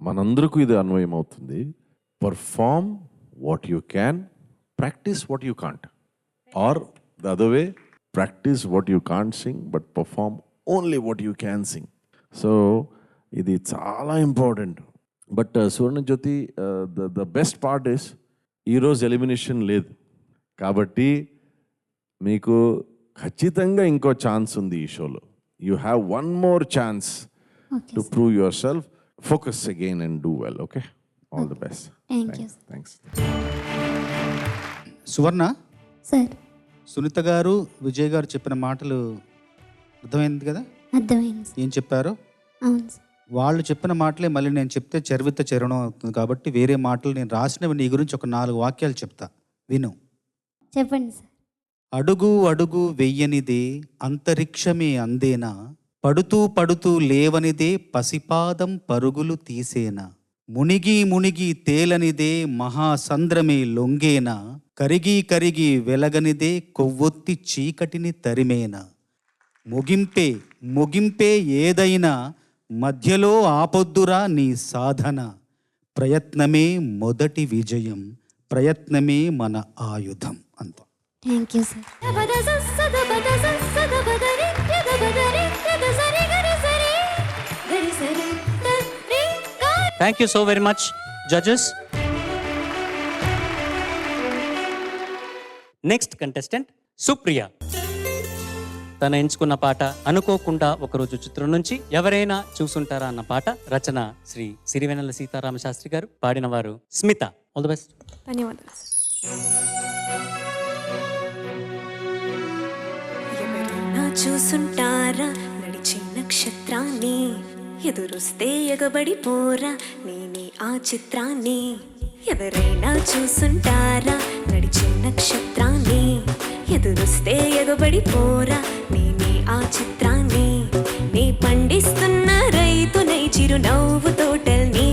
మనందరికీ ఇది అన్వయం అవుతుంది. Perform what you can, practice what you can't, or the other way, practice what you can't sing but perform only what you can sing. So ఇది చాలా important. But Suvarnajyothi the best part is ఈరోజు ఎలిమినేషన్ లేదు కాబట్టి మీకు ఖచ్చితంగా ఇంకో ఛాన్స్ ఉంది ఈ షోలో. You have one more chance to prove yourself. Focus again and do well. Okay, all the best. Thank you thanks. Suvarna, sir. Sunitha గారు విజయ్ గారు చెప్పిన మాటలు అర్థమైంది కదా? అర్థమైంది సార్. ఏం చెప్పారో? అవును సార్. వాళ్ళు చెప్పిన మాటలే మళ్ళీ నేను చెప్తే చరణం అవుతుంది కాబట్టి వేరే మాటలు నేను రాసినవి నీ గురించి ఒక 4 వాక్యాలు చెప్తా, విను. చెప్పండి సార్. అడుగు అడుగు వెయ్యనిదే అంతరిక్షమే అందేనా, పడుతూ పడుతూ లేవనిదే పసిపాదం పరుగులు తీసేనా, మునిగి మునిగి తేలనిదే మహాసంద్రమే లొంగేనా, కరిగి కరిగి వెలగనిదే కొవ్వొత్తి చీకటిని తరిమేనా, ముగింపే ముగింపే ఏదైనా మధ్యలో ఆపొద్దురా నీ సాధన, ప్రయత్నమే మొదటి విజయం, ప్రయత్నమే మన ఆయుధం. అంత. Thank you sir. Thank you so very much judges. Next contestant Supriya. తను ఎంచుకున్న పాట అనుకోకుండా ఒకరోజు చిత్రం నుంచి ఎవరైనా చూసుంటారా అన్న పాట. రచన శ్రీ సిరివెన్నెల సీతారామ శాస్త్రి గారు, పాడిన వారు స్మిత. All the best. ధన్యవాదాలు. ఎవరైనా చూసుంటారా నడిచే నక్షత్రాన్ని, ఎదురొస్తే ఎగబడిపోరా నేనే ఆ చిత్రాన్ని. ఎవరైనా చూసుంటారా నడిచే నక్షత్రాన్ని, ఎదురొస్తే ఎగబడిపోరా నేనే ఆ చిత్రాన్ని. నే పండిస్తున్న రైతునై చిరునవ్వు తోటల్ని,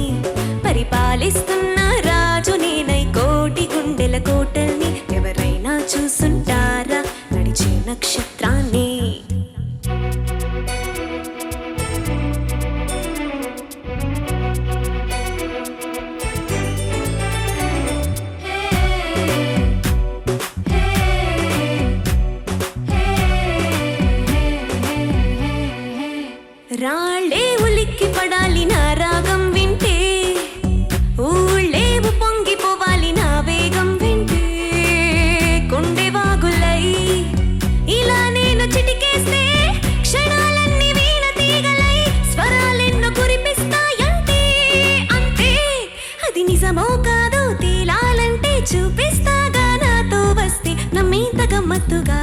పరిపాలిస్తున్న రాజు నేనై కోటి గుండెల కోటల్ని. ఎవరైనా చూసుంటారా నడిచే నక్షత్రాన్ని. రాళ్ళే ఉలిక్కి పడాలి నా రాగం వింటే, ఊళ్ళే పొంగిపోవాలి నా వేగం వింటే, కొండె వాగులై ఇలా నేను చిటికేస్తే క్షణాలన్నీ వీణ తీగలై స్వరాలెన్నో కురిపిస్తాయంటే. అంటే అది నిజమో కాదో తేలాలంటే చూపిస్తాగా నాతో వస్తే నమ్మేంత గమ్మత్తుగా.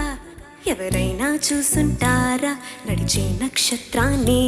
ఎవరైనా చూసుంటారా నడిచే నక్షత్రాన్ని.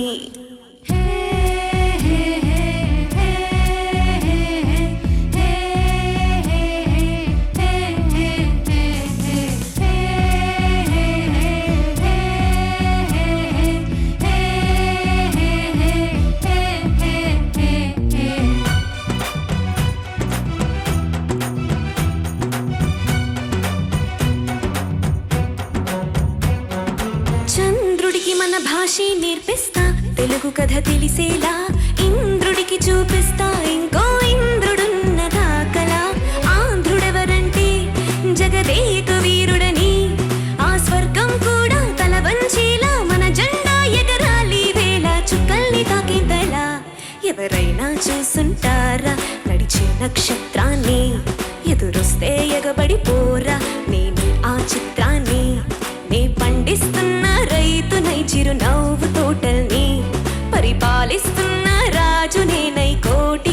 చంద్రుడికి మన భాషే నేర్పిస్తా, తెలుగు కథ తెలిసేలా ఇంద్రుడికి చూపిస్తా ఇంకో ఇంద్రుడున్న దాకలా. ఆంధ్రుడెవరంటే జగదేక వీరుడని, ఆ స్వర్గం కూడా తల వంచేలా మన జెండా ఎగరాలి వేళ చుక్కల్ని తాకేంతలా. ఎవరైనా చూసుంటారా నడిచే నక్షత్రాన్ని, ఎదురొస్తే ఎగబడిపోరా నేనే ఆ చిత్రాన్ని. నే పండిస్తున్న రైతునై చిరునవ్వు తోటల్ని, పరిపాలిస్తున్న రాజు నేనై కోటి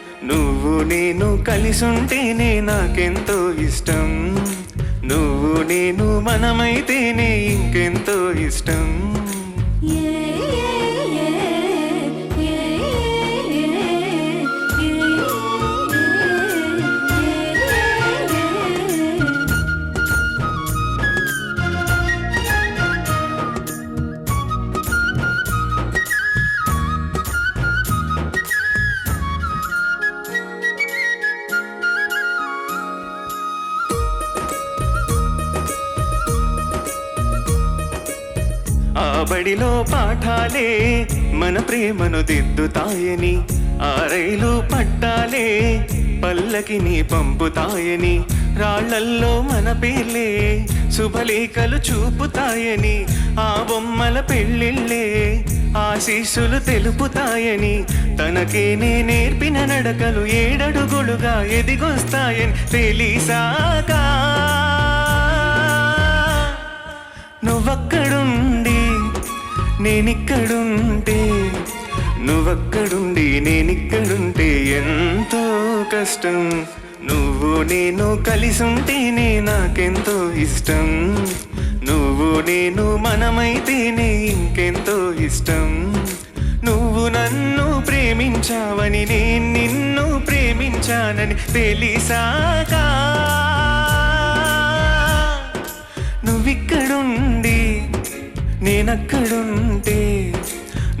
నువ్వు నేను కలిసుంటేనే నాకెంతో ఇష్టం, నువ్వు నేను మనమైతేనే ఇంకెంతో ఇష్టం. ఆ బడిలో పాఠాలే మన ప్రేమను దిద్దుతాయని, ఆ రైలు పట్టాలే పల్లకిని పంపుతాయని, రాళ్లల్లో మన పేర్లే శుభలేఖలు చూపుతాయని, ఆ బొమ్మల పెళ్ళిళ్ళే ఆశీస్సులు తెలుపుతాయని, తనకే నే నేర్పిన నడకలు ఏడడుగులుగా ఎదిగొస్తాయని తెలిసాక నువ్వక్కడుండి నేనిక్కడుంటే, నువ్వక్కడుండి నేనిక్కడుంటే ఎంతో కష్టం. నువ్వు నేను కలిసుంటేనే నాకెంతో ఇష్టం, నువ్వు నేను మనమైతేనే ఇంకెంతో ఇష్టం. నువ్వు నన్ను ప్రేమించావని నేను నిన్ను ప్రేమించానని తెలిసాక నువ్విక్కడుండి నేనక్కడుంటే,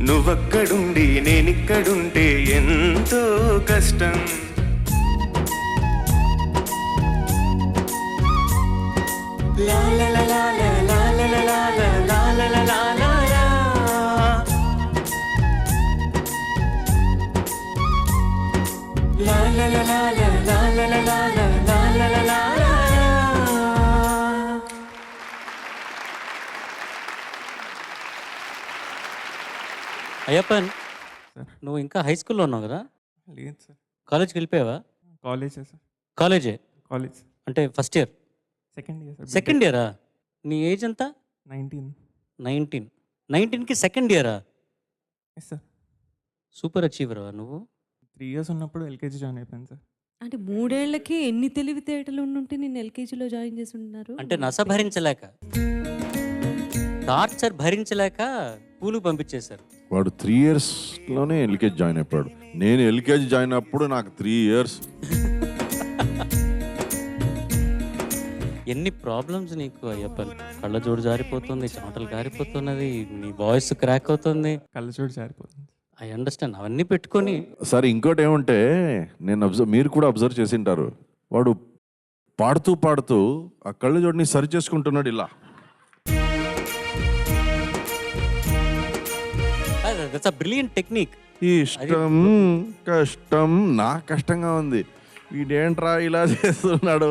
నువ్వక్కడుండి నేనిక్కడుంటే ఎంతో కష్టం. లా లా లా లా లా లా లా లా లా లా లా లా లా లా. లా లా లా లా లా లా లా లా లా లా లా లా లా లా. అయ్యప్పన్, నువ్వు ఇంకా హై స్కూల్లో ఉన్నావు కదా? లేదు సార్, కాలేజ్కి వెళ్ళిపోయావా? కాలేజే సార్. కాలేజే కాలేజ్ అంటే first year, second year sir. Second ఇయరా? నీ ఏజ్ ఎంత? 19. 19. 19కి సెకండ్ ఇయరా? Yes sir. సూపర్ అచీవరా నువ్వు. 3 years ఉన్నప్పుడు ఎల్కేజీ జాయిన్ అయిపోయాను సార్. అంటే 3 ఏళ్లకి ఎన్ని తెలివితేటలు ఉండుంటే నేను ఎల్కేజీలో జాయిన్ చేసి ఉన్నారు. అంటే నస భరించలేక, టార్చర్ భరించలేక పూలు పంపించేశారు. వాడు 3 yearsలోనే ఎల్కేజీ జాయిన్ అయిపోయాడు. నేను ఎల్కేజీ జాయిన్ అప్పుడు నాకు 3 years. ఎన్ని ప్రాబ్లమ్స్ నీకు అయ్యప్పన్. కళ్ళ జోడు జారిపోతుంది, చెమటలు కారిపోతున్నది, నీ వాయిస్ క్రాక్ అవుతుంది. కళ్ళజోడు జారిపోతుంది. I understand. అవన్నీ పెట్టుకొని సరే, ఇంకోటి ఏమంటే నేను మీరు కూడా అబ్జర్వ్ చేసి ఉంటారు, వాడు పాడుతూ పాడుతూ ఆ కళ్ళ జోడిని సరి చేసుకుంటున్నాడు ఇలా. That's a brilliant technique. ఇష్టం కష్టం, నాకు కష్టంగా ఉంది. వీడేంట్రా ఇలా చేస్తున్నాడు,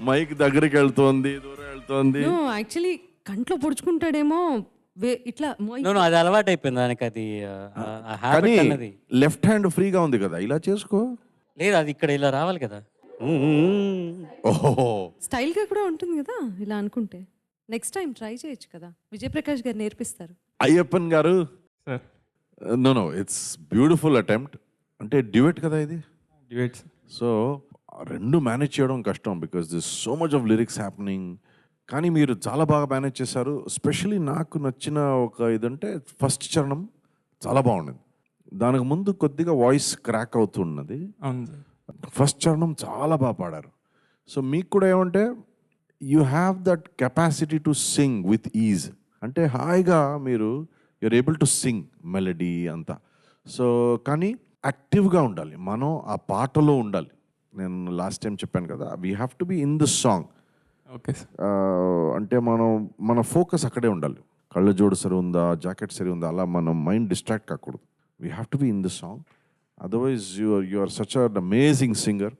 మైక్ దగ్గరికి వెళ్తోంది, దూరం వెళ్తోంది. యాక్చువల్లీ కంట్లో పొడుచుకుంటాడేమో ఇట్లా అది అలవాటు అయిపోయింది దానికి. అది కానీ అన్నది లెఫ్ట్ హ్యాండ్ ఫ్రీగా ఉంది కదా, ఇలా చేసుకో. లేదు, అది ఇక్కడ ఇలా రావాలి కదా. ఓహో, స్టైల్ గా కూడా ఉంటుంది కదా ఇలా అనుకుంటే. నెక్స్ట్ టైం ట్రై చేయొచ్చు కదా, విజయప్రకాష్ గారు నేర్పిస్తారు. Ayyappan garu, sir no it's beautiful attempt. అంటే డ్యూయట్ కదా ఇది. డ్యూయట్స్. సో రెండు మేనేజ్ చేయడం కష్టం, because this so much of lyrics happening. కానీ మీరు చాలా బాగా మేనేజ్ చేశారు. స్పెషలీ నాకు నచ్చిన ఒక ఇదంటే ఫస్ట్ చరణం చాలా బాగుండింది. దానికి ముందు కొద్దిగా వాయిస్ క్రాక్ అవుతున్నది. అవును సార్. ఫస్ట్ చరణం చాలా బాగా పాడారు. సో మీకు కూడా ఏమంటే you have that capacity to sing with ease. అంటే హాయిగా మీరు you are able to sing melody అంతా. సో కానీ యాక్టివ్గా ఉండాలి, మనం ఆ పాటలో ఉండాలి. నేను లాస్ట్ టైం చెప్పాను కదా, we have to be in this song. Okay sir. అంటే మన ఫోకస్ అక్కడే ఉండాలి. కళ్ళ జోడు సరి ఉందా, జాకెట్ సరి ఉందా, అలా మనం మైండ్ డిస్ట్రాక్ట్ కాకూడదు. We have to be in this song. Otherwise you are such an amazing singer.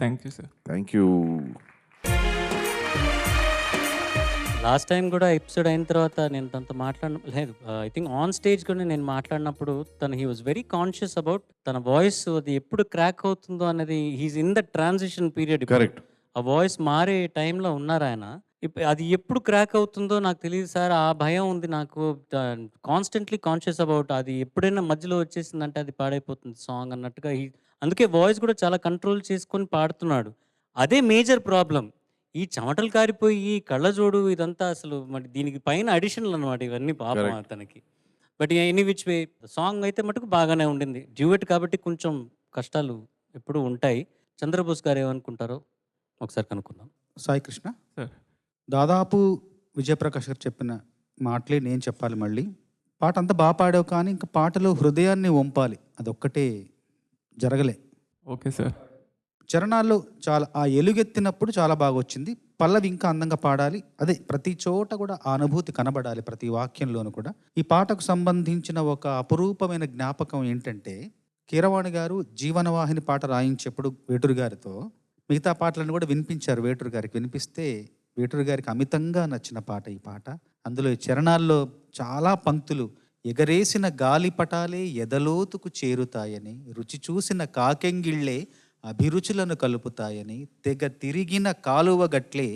Thank you sir. Thank you. Last time కూడా ఎపిసోడ్ అయిన తర్వాత నేను తనతో లేదు, ఐ థింక్ ఆన్ స్టేజ్ కూడా నేను మాట్లాడినప్పుడు he was very conscious about తన వాయిస్ అది ఎప్పుడు క్రాక్ అవుతుందో అనేది. He's in the transition period. Correct. ఆ వాయిస్ మారే టైంలో ఉన్నారు ఆయన. అది ఎప్పుడు క్రాక్ అవుతుందో నాకు తెలియదు సార్, ఆ భయం ఉంది నాకు. కాన్స్టెంట్లీ కాన్షియస్ అబౌట్ అది ఎప్పుడైనా మధ్యలో వచ్చేసిందంటే అది పాడైపోతుంది సాంగ్ అన్నట్టుగా. అందుకే వాయిస్ కూడా చాలా కంట్రోల్ చేసుకొని పాడుతున్నాడు. అదే మేజర్ ప్రాబ్లం. ఈ చెమటలు కారిపోయి ఈ కళ్ళజోడు ఇదంతా అసలు మరి దీనికి పైన అడిషనల్ అనమాట ఇవన్నీ పాపం Correct. అతనికి. But any which way song అయితే మటుకు బాగానే ఉండింది. డ్యూయట్ కాబట్టి కొంచెం కష్టాలు ఎప్పుడూ ఉంటాయి. చంద్రబోస్ గారు ఏమనుకుంటారో ఒకసారి కనుక్కుందాం. సాయి కృష్ణ, సార్ దాదాపు విజయప్రకాష్ గారు చెప్పిన మాటలే నేను చెప్పాలి మళ్ళీ. పాట అంతా బాగా పాడావు, కానీ ఇంకా పాటలో హృదయాన్ని వంపాలి, అదొక్కటే జరగలే. Okay sir. చరణాల్లో చాలా ఆ ఎలుగెత్తినప్పుడు చాలా బాగా వచ్చింది. పల్లవి ఇంకా అందంగా పాడాలి. అదే ప్రతి చోట కూడా ఆ అనుభూతి కనబడాలి, ప్రతి వాక్యంలోనూ కూడా. ఈ పాటకు సంబంధించిన ఒక అపురూపమైన జ్ఞాపకం ఏంటంటే, కీరవాణి గారు జీవనవాహిని పాట రాయించేప్పుడు వేటూరు గారితో మిగతా పాటలను కూడా వినిపించారు. వేటూరు గారికి వినిపిస్తే వేటూరు గారికి అమితంగా నచ్చిన పాట ఈ పాట. అందులో ఈ చరణాల్లో చాలా పంక్తులు, ఎగరేసిన గాలిపటాలే ఎదలోతుకు చేరుతాయని, రుచి చూసిన కాకెంగిళ్ళే అభిరుచులను కలుపుతాయని, తెగ తిరిగిన కాలువ గట్లే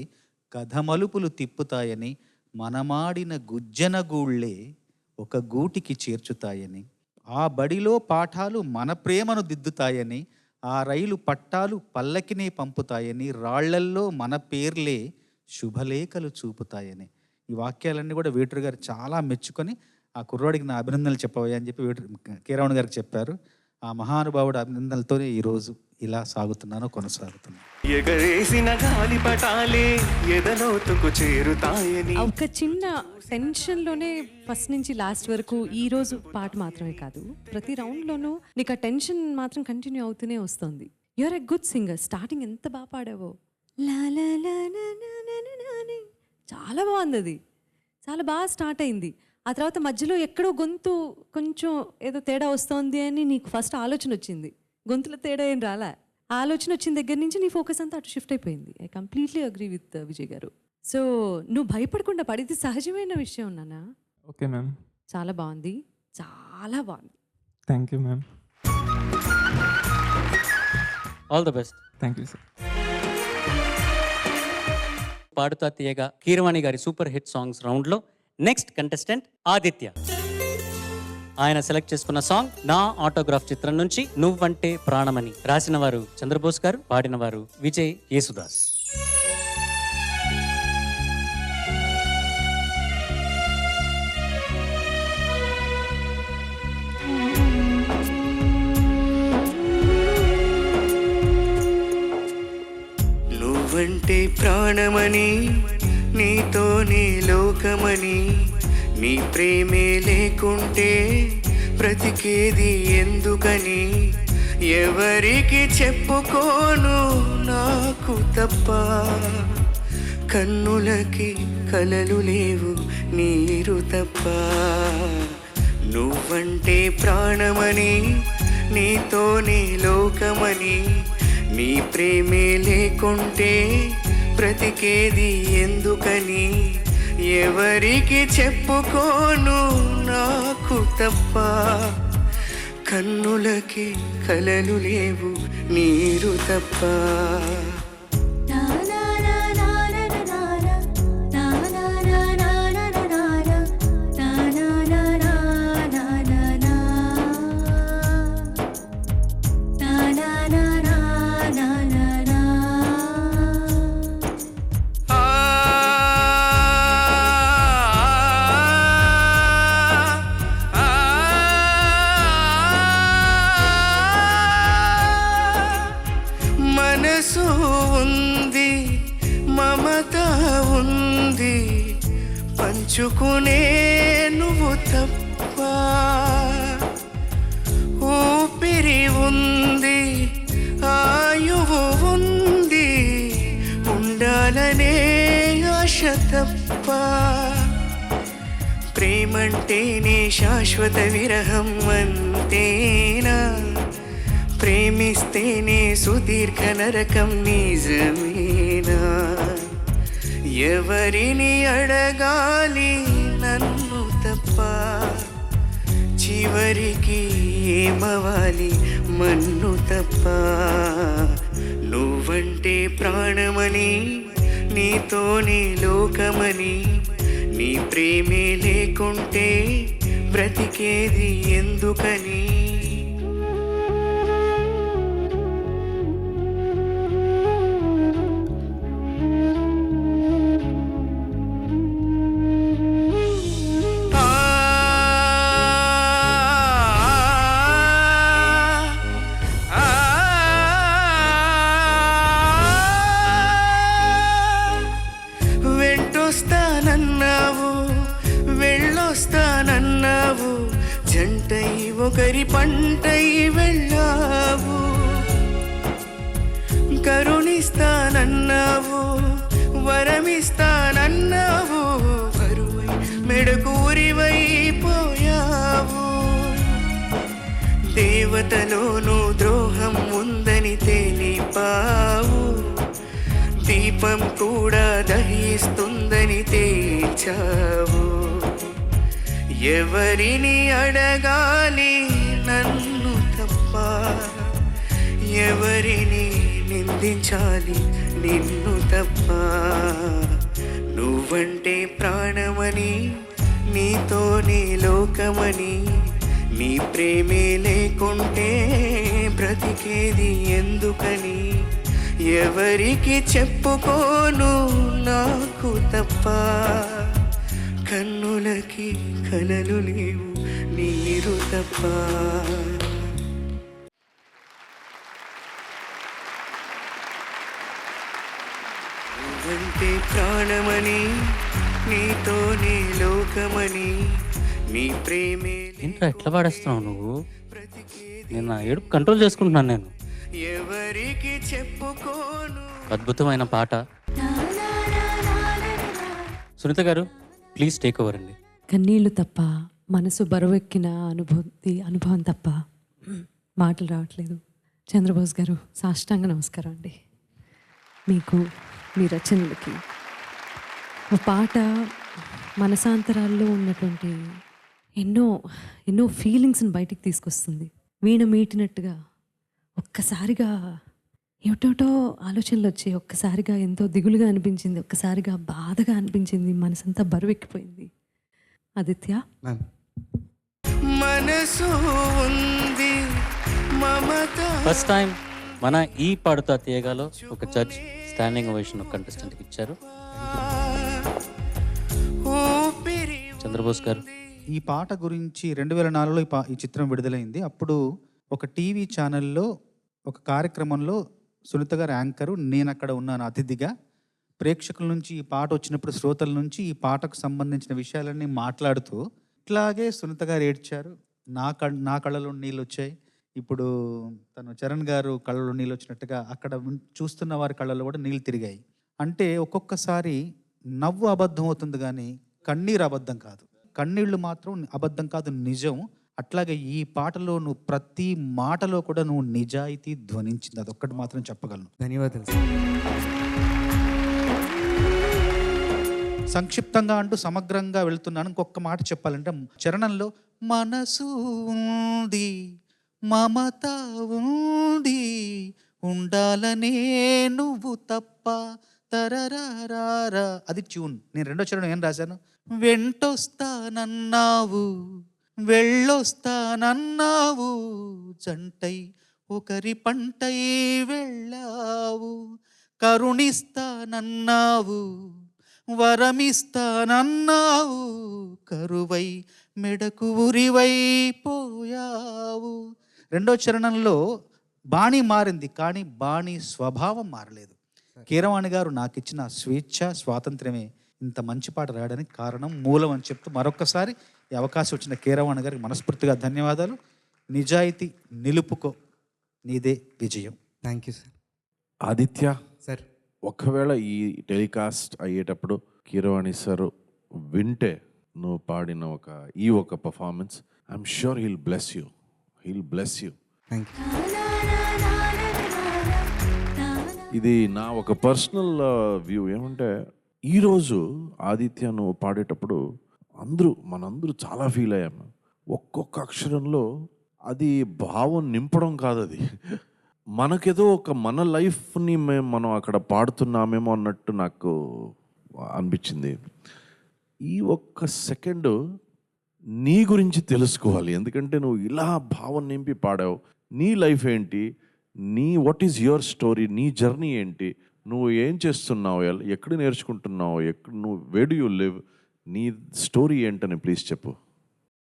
కథమలుపులు తిప్పుతాయని, మనమాడిన గుజ్జన గూళ్ళే ఒక గూటికి చేర్చుతాయని, ఆ బడిలో పాఠాలు మన ప్రేమను దిద్దుతాయని, ఆ రైలు పట్టాలు పల్లకినే పంపుతాయని, రాళ్లల్లో మన పేర్లే శుభలేఖలు చూపుతాయని. ఈ వాక్యాలన్నీ కూడా వేటూరు గారు చాలా మెచ్చుకొని, ఆ కుర్రాడికి నా అభినందనలు చెప్పవయ్యా అని చెప్పి కీరవాణి గారికి చెప్పారు. ఆ మహానుభావుడు అభినందనలతోనే ఈరోజు ఇలా కొనసాగుతున్నాను. ఎగరేసిన గాలిపటాలే ఎదలోతుకు చేరుతాయని. ఒక చిన్న టెన్షన్లోనే ఫస్ట్ నుంచి లాస్ట్ వరకు ఈ రోజు పాట మాత్రమే కాదు, ప్రతి రౌండ్లోనూ నీకు ఆ టెన్షన్ మాత్రం కంటిన్యూ అవుతూనే వస్తుంది. You are a good singer. Starting ఎంత బాగా పాడావో, లా లా లా లా లా లా లా లా అని. చాలా బాగుంది అది, చాలా బాగా స్టార్ట్ అయింది. ఆ తర్వాత మధ్యలో ఎక్కడో గొంతు కొంచెం ఏదో తేడా వస్తోంది అని నీకు ఫస్ట్ ఆలోచన వచ్చింది. గొంతులో తేడా ఏం రాలా. ఆ ఆలోచన వచ్చిన దగ్గర నుంచి నీ ఫోకస్ అంతా అటు షిఫ్ట్ అయిపోయింది. I completely agree with Vijay garu. So నువ్వు భయపడకుండా పడితే సహజమైన విషయం నాన్న. Okay ma'am. చాలా బాగుంది, చాలా బాగుంది. Thank you ma'am. All the best. Thank you sir. Paaduta Theeyaga Keeravani గారి సూపర్ హిట్ సాంగ్స్ రౌండ్లో నెక్స్ట్ కంటెస్టెంట్ ఆదిత్య. ఆయన సెలెక్ట్ చేసుకున్న సాంగ్ నా ఆటోగ్రాఫ్ చిత్రం నుంచి నువ్వంటే ప్రాణమని. రాసిన వారు చంద్రబోస్ గారు, పాడిన వారు విజయ్ యేసుదాస్. నువ్వంటే ప్రాణమని, నీతోనే లోకమని, నీ ప్రేమే లేకుంటే బ్రతికేది ఎందుకని, ఎవరికి చెప్పుకోను నాకు తప్ప, కన్నులకి కలలు లేవు నీరు తప్ప. నువ్వంటే ప్రాణమని, నీతోనే లోకమని, నీ ప్రేమే లేకుంటే బ్రతికేది ఎందుకని, ఎవరికి చెప్పుకోను నాకు తప్ప, కన్నులకి కలలు లేవు నీరు తప్ప. మనసు ఉంది, మమత ఉంది, పంచుకునే నువ్వు తప్ప, ఊపిరి ఉంది, ఆయువు ఉంది, ఉండాలనే ఆశ తప్ప. ప్రేమంటేనే శాశ్వత విరహం అంతేనా, ప్రేమిస్తేనే సుదీర్ఘ నరకం నిజమేనా, ఎవరిని అడగాలి నన్ను తప్ప, చివరికి ఏమవాలి మన్ను తప్ప. నువ్వంటే ప్రాణమని, నీతోనే లోకమని, నీ ప్రేమే లేకుంటే బ్రతికేది ఎందుకని. జంటై ఒకరి పంటై వెళ్ళావు, కరుణిస్తానన్నావు, వరమిస్తానన్నావు, కరువై మెడకూరివైపోయావు. దేవతలోనూ ద్రోహం ఉందని తెలిపావు, దీపం కూడా దహిస్తుందని తేల్చావు. ఎవరిని అడగాలి నన్ను తప్ప, ఎవరిని నిందించాలి నిన్ను తప్ప. నువ్వంటే ప్రాణమని, నీతోనే లోకమని, నీ ప్రేమే లేకుంటే బ్రతికేది ఎందుకని. ఎవరికి చెప్పుకోను నాకు తప్ప, కన్నులకి కలలు లేవు నీరు తప్ప. నువ్వంటే ప్రాణమని, నీతోనే లోకమని, నీ ప్రేమే ఏంట్రా ఎట్లా పాడేస్తున్నావు నువ్వు? నేను నా ఏడుపు కంట్రోల్ చేసుకుంటున్నాను నేను. ఎవరికి చెప్పుకోను. అద్భుతమైన పాట. సునీత గారు ప్లీజ్ టేక్ ఓవర్ అండి. కన్నీళ్ళు తప్ప, మనసు బరువెక్కిన అనుభవం తప్ప మాటలు రావట్లేదు. చంద్రబోస్ గారు సాష్టాంగ నమస్కారం అండి మీకు, మీ రచనలకి. ఒక పాట మనసాంతరాల్లో ఉన్నటువంటి ఎన్నో ఎన్నో ఫీలింగ్స్ని బయటికి తీసుకొస్తుంది. వీణ మీటినట్టుగా ఒక్కసారిగా ఏమిటోటో ఆలోచనలు వచ్చాయి, ఒక్కసారిగా ఎంతో దిగులుగా అనిపించింది, ఒక్కసారిగా బాధగా అనిపించింది, మనసంతా బరువెక్కిపోయింది. ఆదిత్య, మనసు ఉంది మమత. ఫస్ట్ టైం మన ఈ పాడుతా తీయగాలో ఒక జడ్జ్ స్టాండింగ్ ఓవేషన్ కంటెస్టెంట్కి ఇచ్చారు. చంద్రబోస్ గారు, ఈ పాట గురించి 2004లో ఈ చిత్రం విడుదలైంది. అప్పుడు ఒక టీవీ ఛానల్లో ఒక కార్యక్రమంలో సునీత గారు యాంకరు, నేను అక్కడ ఉన్నాను అతిథిగా. ప్రేక్షకుల నుంచి ఈ పాట వచ్చినప్పుడు శ్రోతల నుంచి ఈ పాటకు సంబంధించిన విషయాలన్నీ మాట్లాడుతూ ఇట్లాగే సునీత గారు ఏడ్చారు. నా కళ్ళలో నీళ్ళు వచ్చాయి. ఇప్పుడు తను చరణ్ గారు కళ్ళలో నీళ్ళు వచ్చినట్టుగా అక్కడ చూస్తున్న వారి కళ్ళలో కూడా నీళ్ళు తిరిగాయి. అంటే ఒక్కొక్కసారి నవ్వు అబద్ధం అవుతుంది కానీ కన్నీరు అబద్ధం కాదు, కన్నీళ్లు మాత్రం అబద్ధం కాదు, నిజం. అట్లాగే ఈ పాటలో నువ్వు ప్రతి మాటలో కూడా నువ్వు నిజాయితీ ధ్వనించింది, అదొక్కటి మాత్రం చెప్పగలను. ధన్యవాదాలు. సంక్షిప్తంగా అంటూ సమగ్రంగా వెళ్తున్నాను. ఇంకొక మాట చెప్పాలంటే చరణంలో మనసు ఉంది మమత ఉంది ఉండాలనే నువ్వు తప్ప తరరారా, అది ట్యూన్. నేను రెండో చరణం ఏం రాశాను? వెంటొస్తానన్నావు వెళ్ళొస్తానన్నావు, జంటై ఒకరి పంటై వెళ్ళావు, కరుణిస్తానన్నావు, వరమిస్తానన్నావు, కరువై మెడకు ఉరివైపోయావు. రెండో చరణంలో బాణి మారింది కానీ బాణి స్వభావం మారలేదు. కీరవాణి గారు నాకు ఇచ్చిన స్వేచ్ఛ స్వాతంత్ర్యమే ఇంత మంచి పాట రాయడానికి కారణం, మూలం అని చెప్తూ మరొక్కసారి ఈ అవకాశం వచ్చిన కీరవాణి గారికి మనస్ఫూర్తిగా ధన్యవాదాలు. నిజాయితీ నిలుపుకో, నీదే విజయం. Thank you sir. Aditya sir, ఒకవేళ ఈ టెలికాస్ట్ అయ్యేటప్పుడు కీరవాణి సార్ వింటే నువ్వు పాడిన ఒక performance, I'm sure he'll bless you. Thank you. ఇది నా ఒక పర్సనల్ వ్యూ. ఏమంటే ఈరోజు ఆదిత్య నువ్వు పాడేటప్పుడు మనందరూ చాలా ఫీల్ అయ్యాము. ఒక్కొక్క అక్షరంలో అది భావం నింపడం కాదు, అది మనకేదో మన లైఫ్ని మనం అక్కడ పాడుతున్నామేమో అన్నట్టు నాకు అనిపించింది. ఈ ఒక్క సెకండ్ నీ గురించి తెలుసుకోవాలి, ఎందుకంటే నువ్వు ఇలా భావం నింపి పాడావు. నీ లైఫ్ ఏంటి, వాట్ ఈజ్ యువర్ స్టోరీ, నీ జర్నీ ఏంటి, నువ్వు ఏం చేస్తున్నావు, ఎక్కడ నేర్చుకుంటున్నావు, where do you live, నీ స్టోరీ ఏంటని ప్లీజ్ చెప్పు.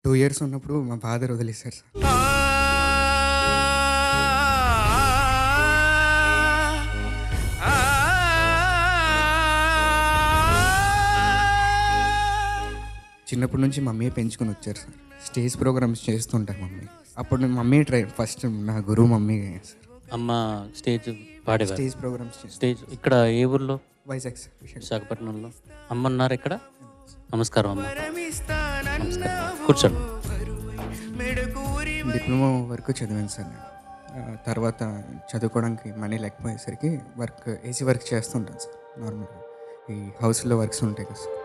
2 years ఉన్నప్పుడు మా ఫాదర్ వదిలేశారు సార్. చిన్నప్పటి నుంచి మమ్మీ పెంచుకొని వచ్చారు సార్. స్టేజ్ ప్రోగ్రామ్స్ చేస్తుంటారు మమ్మీ. అప్పుడు నేను మమ్మీ ఫస్ట్ నా గురువు మమ్మీ సార్. అమ్మ స్టేజ్ పాడేవారు. స్టేజ్ ప్రోగ్రామ్స్ చేస్తాను. స్టేజ్ ఇక్కడ ఏ ఊర్లో? వైజాగ్ సార్. విశాఖపట్నంలో. అమ్మ ఉన్నారు ఇక్కడ. నమస్కారం అమ్మ. నమస్కారం. కూర్చోండి. డిప్లొమా వరకు చదివాను సార్ నేను. తర్వాత చదువుకోవడానికి మనీ లేకపోయేసరికి ఏసీ వర్క్ చేస్తుంటాను సార్. నార్మల్గా ఈ హౌస్లో వర్క్స్ ఉంటాయి కదా సార్.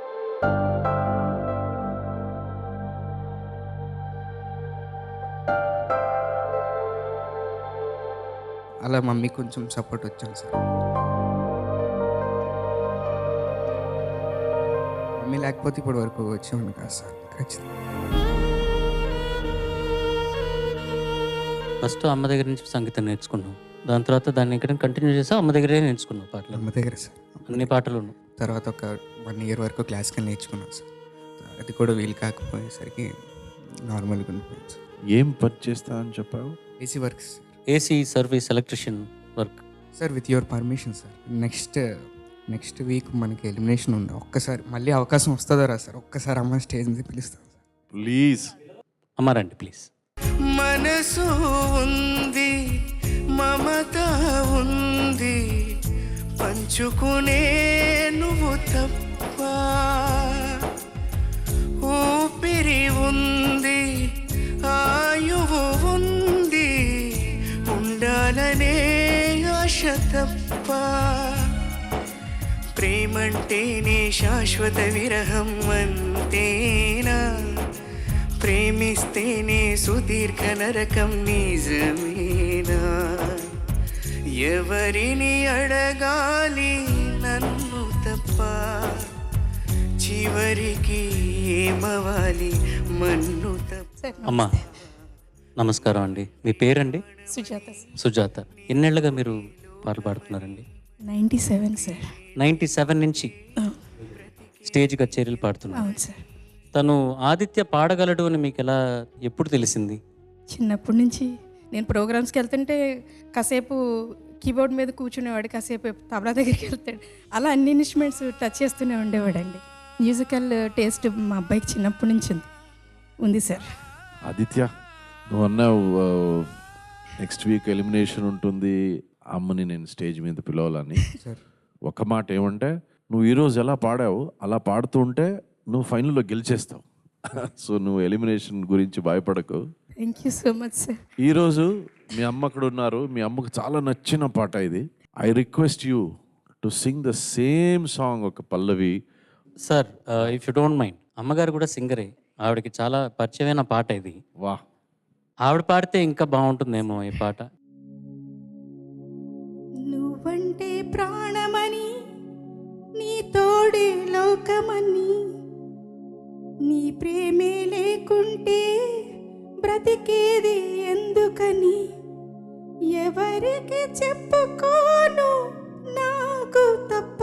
అలా మమ్మీ కొంచెం సపోర్ట్ వచ్చాను సార్. మమ్మీ లేకపోతే ఇప్పుడు వరకు వచ్చేవాడిని కాదు సార్. ఖచ్చితంగా ఫస్ట్ అమ్మ దగ్గర నుంచి సంగీతం నేర్చుకున్నావు, దాని తర్వాత దాన్ని ఇక్కడ కంటిన్యూ చేసావు, అమ్మ దగ్గరే నేర్చుకున్నావు పాటలు. అమ్మ దగ్గర సార్ అన్ని పాటలు. తర్వాత ఒక 1 year వరకు క్లాసికల్ నేర్చుకున్నాను సార్. అది కూడా వీలు కాకపోయేసరికి నార్మల్గా ఉండిపోయింది సార్. ఏం పని చేస్తా అని చెప్పావు? AC works. AC service, electrician work. Sir with your permission sir, next week మనకి ఎలిమినేషన్ ఉంది. ఒక్కసారి మళ్ళీ అవకాశం వస్తుందా రా సార్? ఒక్కసారి అమ్మ స్టేజ్ మీద పిలుస్తాను సార్. ప్లీజ్ అమ్మ రండి ప్లీజ్. మనసు ఉంది, మమత ఉంది, పంచుకునే నువ్వు తప్ప. ఊపిరి ఉంది, ఆయువు ఉంది, ఉండాలనే ఆశ తప్ప. ప్రేమంటేనే శాశ్వత విరహం అంతేనా? ప్రేమిస్తేనే సుదీర్ఘ నరకం నిజమేనా? ఎవరిని అడగాలి నన్ను తప్ప? చివరికి ఏమవాలి మన్ను తప్ప. అమ్మా నమస్కారం అండి. మీ పేరండి? సుజాత. సుజాత. ఎన్నేళ్ళుగా మీరు పాటలు పాడుతున్నారండి? 97 సార్. 97 నుంచి స్టేజ్ కచేరీలు పాడుతున్నారు. అవును సార్. తను ఆదిత్య పాడగలడు అని మీకు ఎలా, ఎప్పుడు తెలిసింది? చిన్నప్పటి నుంచి నేను ప్రోగ్రామ్స్కి వెళ్తుంటే కాసేపు కీబోర్డ్ మీద కూర్చునేవాడు, కాసేపు తబలా దగ్గరికి వెళ్తాడు. అలా అన్ని ఇన్స్ట్రుమెంట్స్ టచ్ చేస్తూనే ఉండేవాడండి. మ్యూజికల్ టేస్ట్ మా అబ్బాయికి చిన్నప్పటి నుంచి ఉంది సార్. ఆదిత్య, నువ్వు అన్నావు నెక్స్ట్ వీక్ ఎలిమినేషన్ ఉంటుంది, అమ్మని నేను స్టేజ్ మీద పిలవాలని. ఒక మాట ఏమంటే, నువ్వు ఈరోజు ఎలా పాడావు అలా పాడుతూ ఉంటే నువ్వు ఫైనల్లో గెలిచేస్తావు. సో నువ్వు ఎలిమినేషన్ గురించి భయపడకు. Thank you so much sir. ఈరోజు మీ అమ్మ అక్కడ ఉన్నారు, మీ అమ్మకు చాలా నచ్చిన పాట ఇది. I request you to sing the same song, ఒక పల్లవి. Sir if you don't mind, అమ్మగారు కూడా సింగరే, ఆవిడకి చాలా పరిచయమైన పాట ఇది. వా, ఆవిడ పాడితే ఇంకా బాగుంటుందేమో ఈ పాట. నువ్వంటే ప్రాణమని, నీ తోడే లోకమని, నీ ప్రేమే లేకుంటే బ్రతికేది ఎందుకని, ఎవరికి చెప్పుకోను నాకు తప్ప,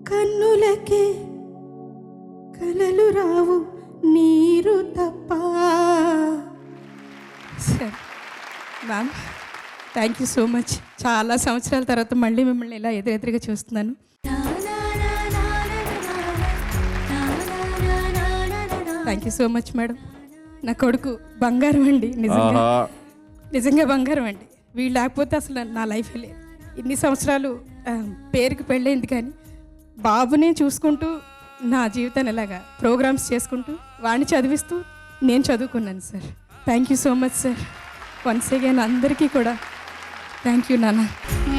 కన్నులకే కలలు రావు నీరు తప్ప. Sir ma'am, thank you so much. చాలా సంవత్సరాల తర్వాత మళ్ళీ మిమ్మల్ని ఇలా ఎదురెదురుగా చూస్తున్నాను. Thank you so much madam. నా కొడుకు బంగారం అండి, నిజంగా బంగారం అండి. వీళ్ళు లేకపోతే అసలు నా లైఫ్ లేదు. ఇన్ని సంవత్సరాలు పేరుకి పెళ్ళైంది, కానీ బాబుని చూసుకుంటూ నా జీవితాన్ని ఇలాగా ప్రోగ్రామ్స్ చేసుకుంటూ వాడిని చదివిస్తూ నేను చదువుకున్నాను sir. Thank you so much sir. Once again అందరికీ కూడా థ్యాంక్ యూ నాన్న.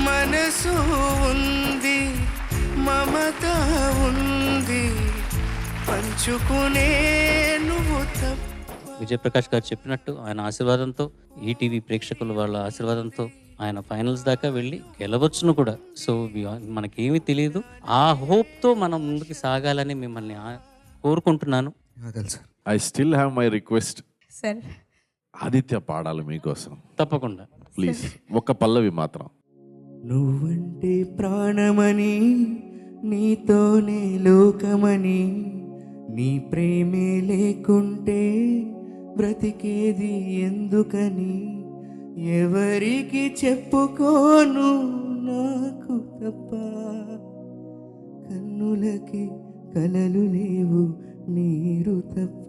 మనసు ఉంది, మమత ఉంది, పంచుకునే నువ్వు తప్ప. విజయప్రకాష్ గారు చెప్పినట్టు ఆయన ఆశీర్వాదంతో, ఈటీవీ ప్రేక్షకుల వాళ్ళ ఆశీర్వాదంతో ఆయన ఫైనల్స్ దాకా వెళ్ళి గెలవచ్చును కూడా. సో మనకేమీ తెలియదు. ఆ హోప్తో మనం ముందుకు సాగాలని మిమ్మల్ని కోరుకుంటున్నాను. I still have my request. Sir Aditya పాడాలి మీకోసం. తప్పకుండా ప్లీజ్, ఒక్క పల్లవి మాత్రం. నువ్వంటే ప్రాణమని, నీతోనే లోకమని, నీ ప్రేమే లేకుంటే బ్రతికేది ఎందుకని, ఎవరికి చెప్పుకోను నాకు తప్ప, కన్నులకి కలలు లేవు నీరు తప్ప.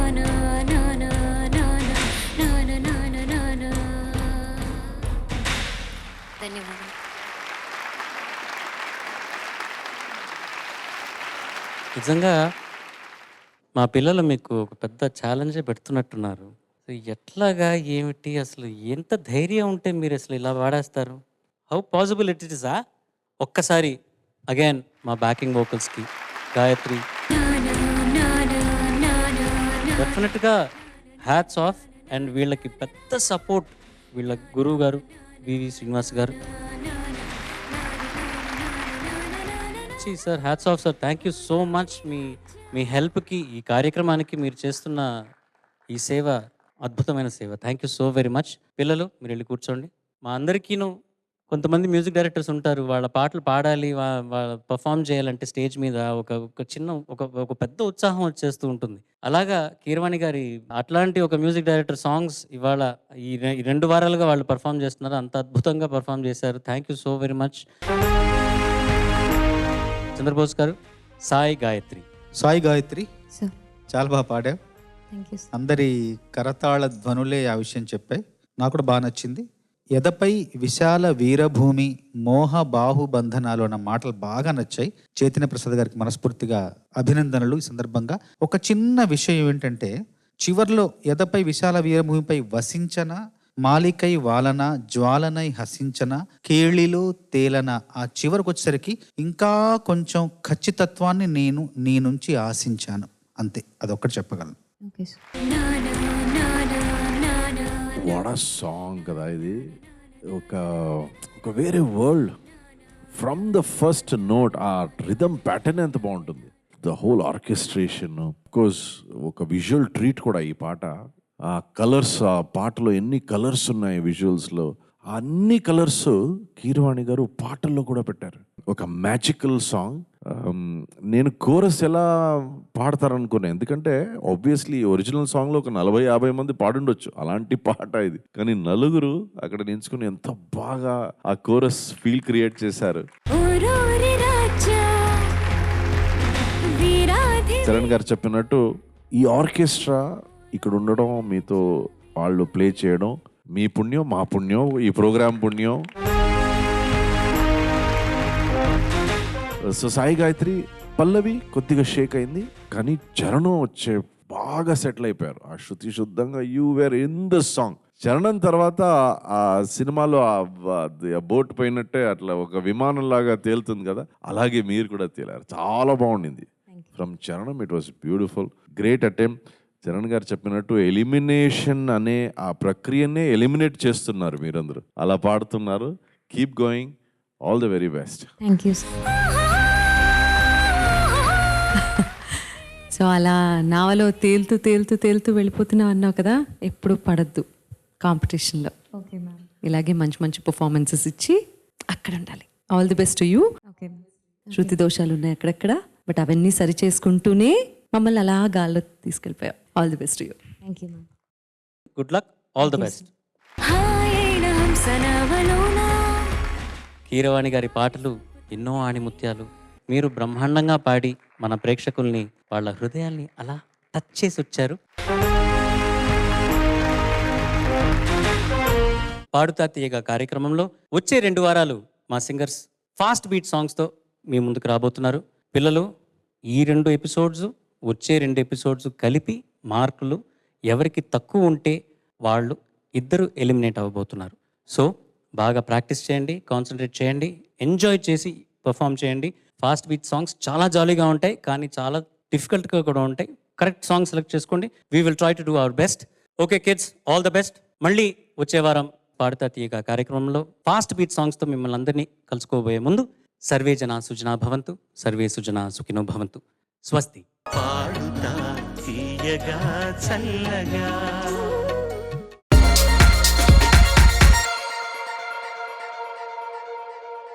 ధన్యవాదాలు. నిజంగా మా పిల్లలు మీకు ఒక పెద్ద ఛాలెంజే పెడుతున్నట్టున్నారు. సో ఎట్లాగా ఏమిటి అసలు ఎంత ధైర్యం ఉంటే మీరు అసలు ఇలా వాడేస్తారు? How possible it is? ఒక్కసారి అగైన్ మా బ్యాకింగ్ వోకల్స్కి గాయత్రి డెఫినెట్గా హ్యాట్స్ ఆఫ్. అండ్ వీళ్ళకి పెద్ద సపోర్ట్ వీళ్ళ గురువు గారు VV Srinivas garu. Sir hats off sir, thank you so much. మీ హెల్ప్కి, ఈ కార్యక్రమానికి మీరు చేస్తున్న ఈ సేవ అద్భుతమైన సేవ. Thank you so very much. పిల్లలు మీరు వెళ్ళి కూర్చోండి. మా అందరికీను కొంతమంది మ్యూజిక్ డైరెక్టర్స్ ఉంటారు, వాళ్ళ పాటలు పాడాలి, వాళ్ళ పర్ఫామ్ చేయాలంటే స్టేజ్ మీద ఒక చిన్న ఒక పెద్ద ఉత్సాహం వచ్చేస్తూ ఉంటుంది. అలాగా కీరవాణి గారి అట్లాంటి ఒక మ్యూజిక్ డైరెక్టర్ సాంగ్స్ ఇవాళ ఈ 2 వారాలుగా వాళ్ళు పర్ఫామ్ చేస్తున్నారు. అంత అద్భుతంగా పర్ఫామ్ చేశారు. Thank you so very much. Chandrabose garu, Sai Gayathri. Sai Gayathri sir చాలా బాగా పాడావు. Thank you. అందరి కరతాళ ధ్వనులే ఆ విషయం చెప్పాయి. నాకు కూడా బాగా నచ్చింది. ఎదపై విశాల వీరభూమి మోహ బాహుబంధనాలు అన్న మాటలు బాగా నచ్చాయి. చైతన్య ప్రసాద్ గారికి మనస్ఫూర్తిగా అభినందనలు. ఈ సందర్భంగా ఒక చిన్న విషయం ఏంటంటే, చివర్లో ఎదపై విశాల వీరభూమిపై వసించన మాలికై వాలన జ్వాలనై హసించన కేళిలో తేలన, ఆ చివరికి వచ్చేసరికి ఇంకా కొంచెం ఖచ్చితత్వాన్ని నేను నీ నుంచి ఆశించాను, అంతే. అదొక్కటి చెప్పగలను. Okay sir. వాట్ ఆ సాంగ్ కదా ఇది. ఒక వేరే world from the first note. ఆ రిథమ్ ప్యాటర్న్ ఎంత బాగుంటుంది. ద హోల్ ఆర్కెస్ట్రేషన్, కోర్స్ ఒక విజువల్ ట్రీట్ కూడా ఈ పాట. ఆ కలర్స్, ఆ పాటలో ఎన్ని కలర్స్ ఉన్నాయి విజువల్స్లో, అన్ని కలర్స్ కీరవాణి గారు పాటల్లో కూడా పెట్టారు. ఒక మ్యాజికల్ సాంగ్. నేను కోరస్ ఎలా పాడతారనుకున్నాను, ఎందుకంటే ఆబ్వియస్లీ ఒరిజినల్ సాంగ్లో ఒక 40-50 మంది పాడుండొచ్చు, అలాంటి పాట ఇది. కానీ నలుగురు అక్కడ నించుకుని ఎంత బాగా ఆ కోరస్ ఫీల్ క్రియేట్ చేశారు. చరణ్ గారు చెప్పినట్టు ఈ ఆర్కెస్ట్రా ఇక్కడ ఉండడం, మీతో వాళ్ళు ప్లే చేయడం మీ పుణ్యం, మా పుణ్యం, ఈ ప్రోగ్రామ్ పుణ్యం. సో సాయి గాయత్రి పల్లవి కొద్దిగా షేక్ అయింది, కానీ చరణం వచ్చే బాగా సెటిల్ అయిపోయారు. ఆ శృతి శుద్ధంగా you were in the song. చరణం తర్వాత ఆ సినిమాలో ఆ బోట్ పోయినట్టే అట్లా ఒక విమానం లాగా తేలుతుంది కదా, అలాగే మీరు కూడా తేలారు. చాలా బాగుండింది. ఫ్రమ్ చరణం it was beautiful, great attempt. Charan గారు చెప్పినట్టు ఎలిమినేషన్ అనే ఆ ప్రక్రియనే ఎలిమినేట్ చేస్తున్నారు మీరందరూ, అలా పాడుతున్నారు. Keep going, all the very best. Thank you. So అలా నావలో తేలుతూ తేలుతూ తేలుతూ వెళ్ళిపోతున్నావు అన్నావు కదా, ఎప్పుడు పడద్దు కాంపిటీషన్లో. Okay ma'am. ఇలాగే మంచి మంచి పర్ఫార్మెన్సెస్ ఇచ్చి అక్కడ ఉండాలి. All the best to you. Okay. శృతి దోషాలు ఉన్నాయి అక్కడక్కడ, బట్ అవన్నీ సరి చేసుకుంటూనే మమ్మల్ని అలా గాల్లో తీసుకెళ్ళిపోయావు. All the best to you. Thank you ma'am. Good luck, all the best. Keeravani గారి పాటలు ఎన్నో ఆణిముత్యాలు. మీరు బ్రహ్మాండంగా పాడి మన ప్రేక్షకుల్ని, వాళ్ళ హృదయాల్ని అలా టచ్ చేసి వచ్చారు. పాడుతా తీయగా కార్యక్రమంలో వచ్చే 2 వారాలు మా సింగర్స్ ఫాస్ట్ బీట్ సాంగ్స్తో మీ ముందుకు రాబోతున్నారు. పిల్లలు, ఈ 2 ఎపిసోడ్స్ వచ్చే 2 ఎపిసోడ్స్ కలిపి మార్కులు ఎవరికి తక్కువ ఉంటే వాళ్ళు ఇద్దరు ఎలిమినేట్ అవ్వబోతున్నారు. సో బాగా ప్రాక్టీస్ చేయండి, కాన్సన్ట్రేట్ చేయండి, ఎంజాయ్ చేసి పర్ఫామ్ చేయండి. ఫాస్ట్ బీట్ సాంగ్స్ చాలా జాలీగా ఉంటాయి, కానీ చాలా డిఫికల్ట్గా కూడా ఉంటాయి. కరెక్ట్ సాంగ్ సెలెక్ట్ చేసుకోండి. We will try to do our best. Okay kids, all the best. మళ్ళీ వచ్చే వారం పాడుతా తీయగా కార్యక్రమంలో ఫాస్ట్ బీట్ సాంగ్స్తో మిమ్మల్ని అందరినీ కలుసుకోబోయే ముందు సర్వే జనా సుజనా భవంతు, సర్వే సుజనా సుఖినో భవంతు. స్వస్తి. పాడుతా తీయగా చల్లగా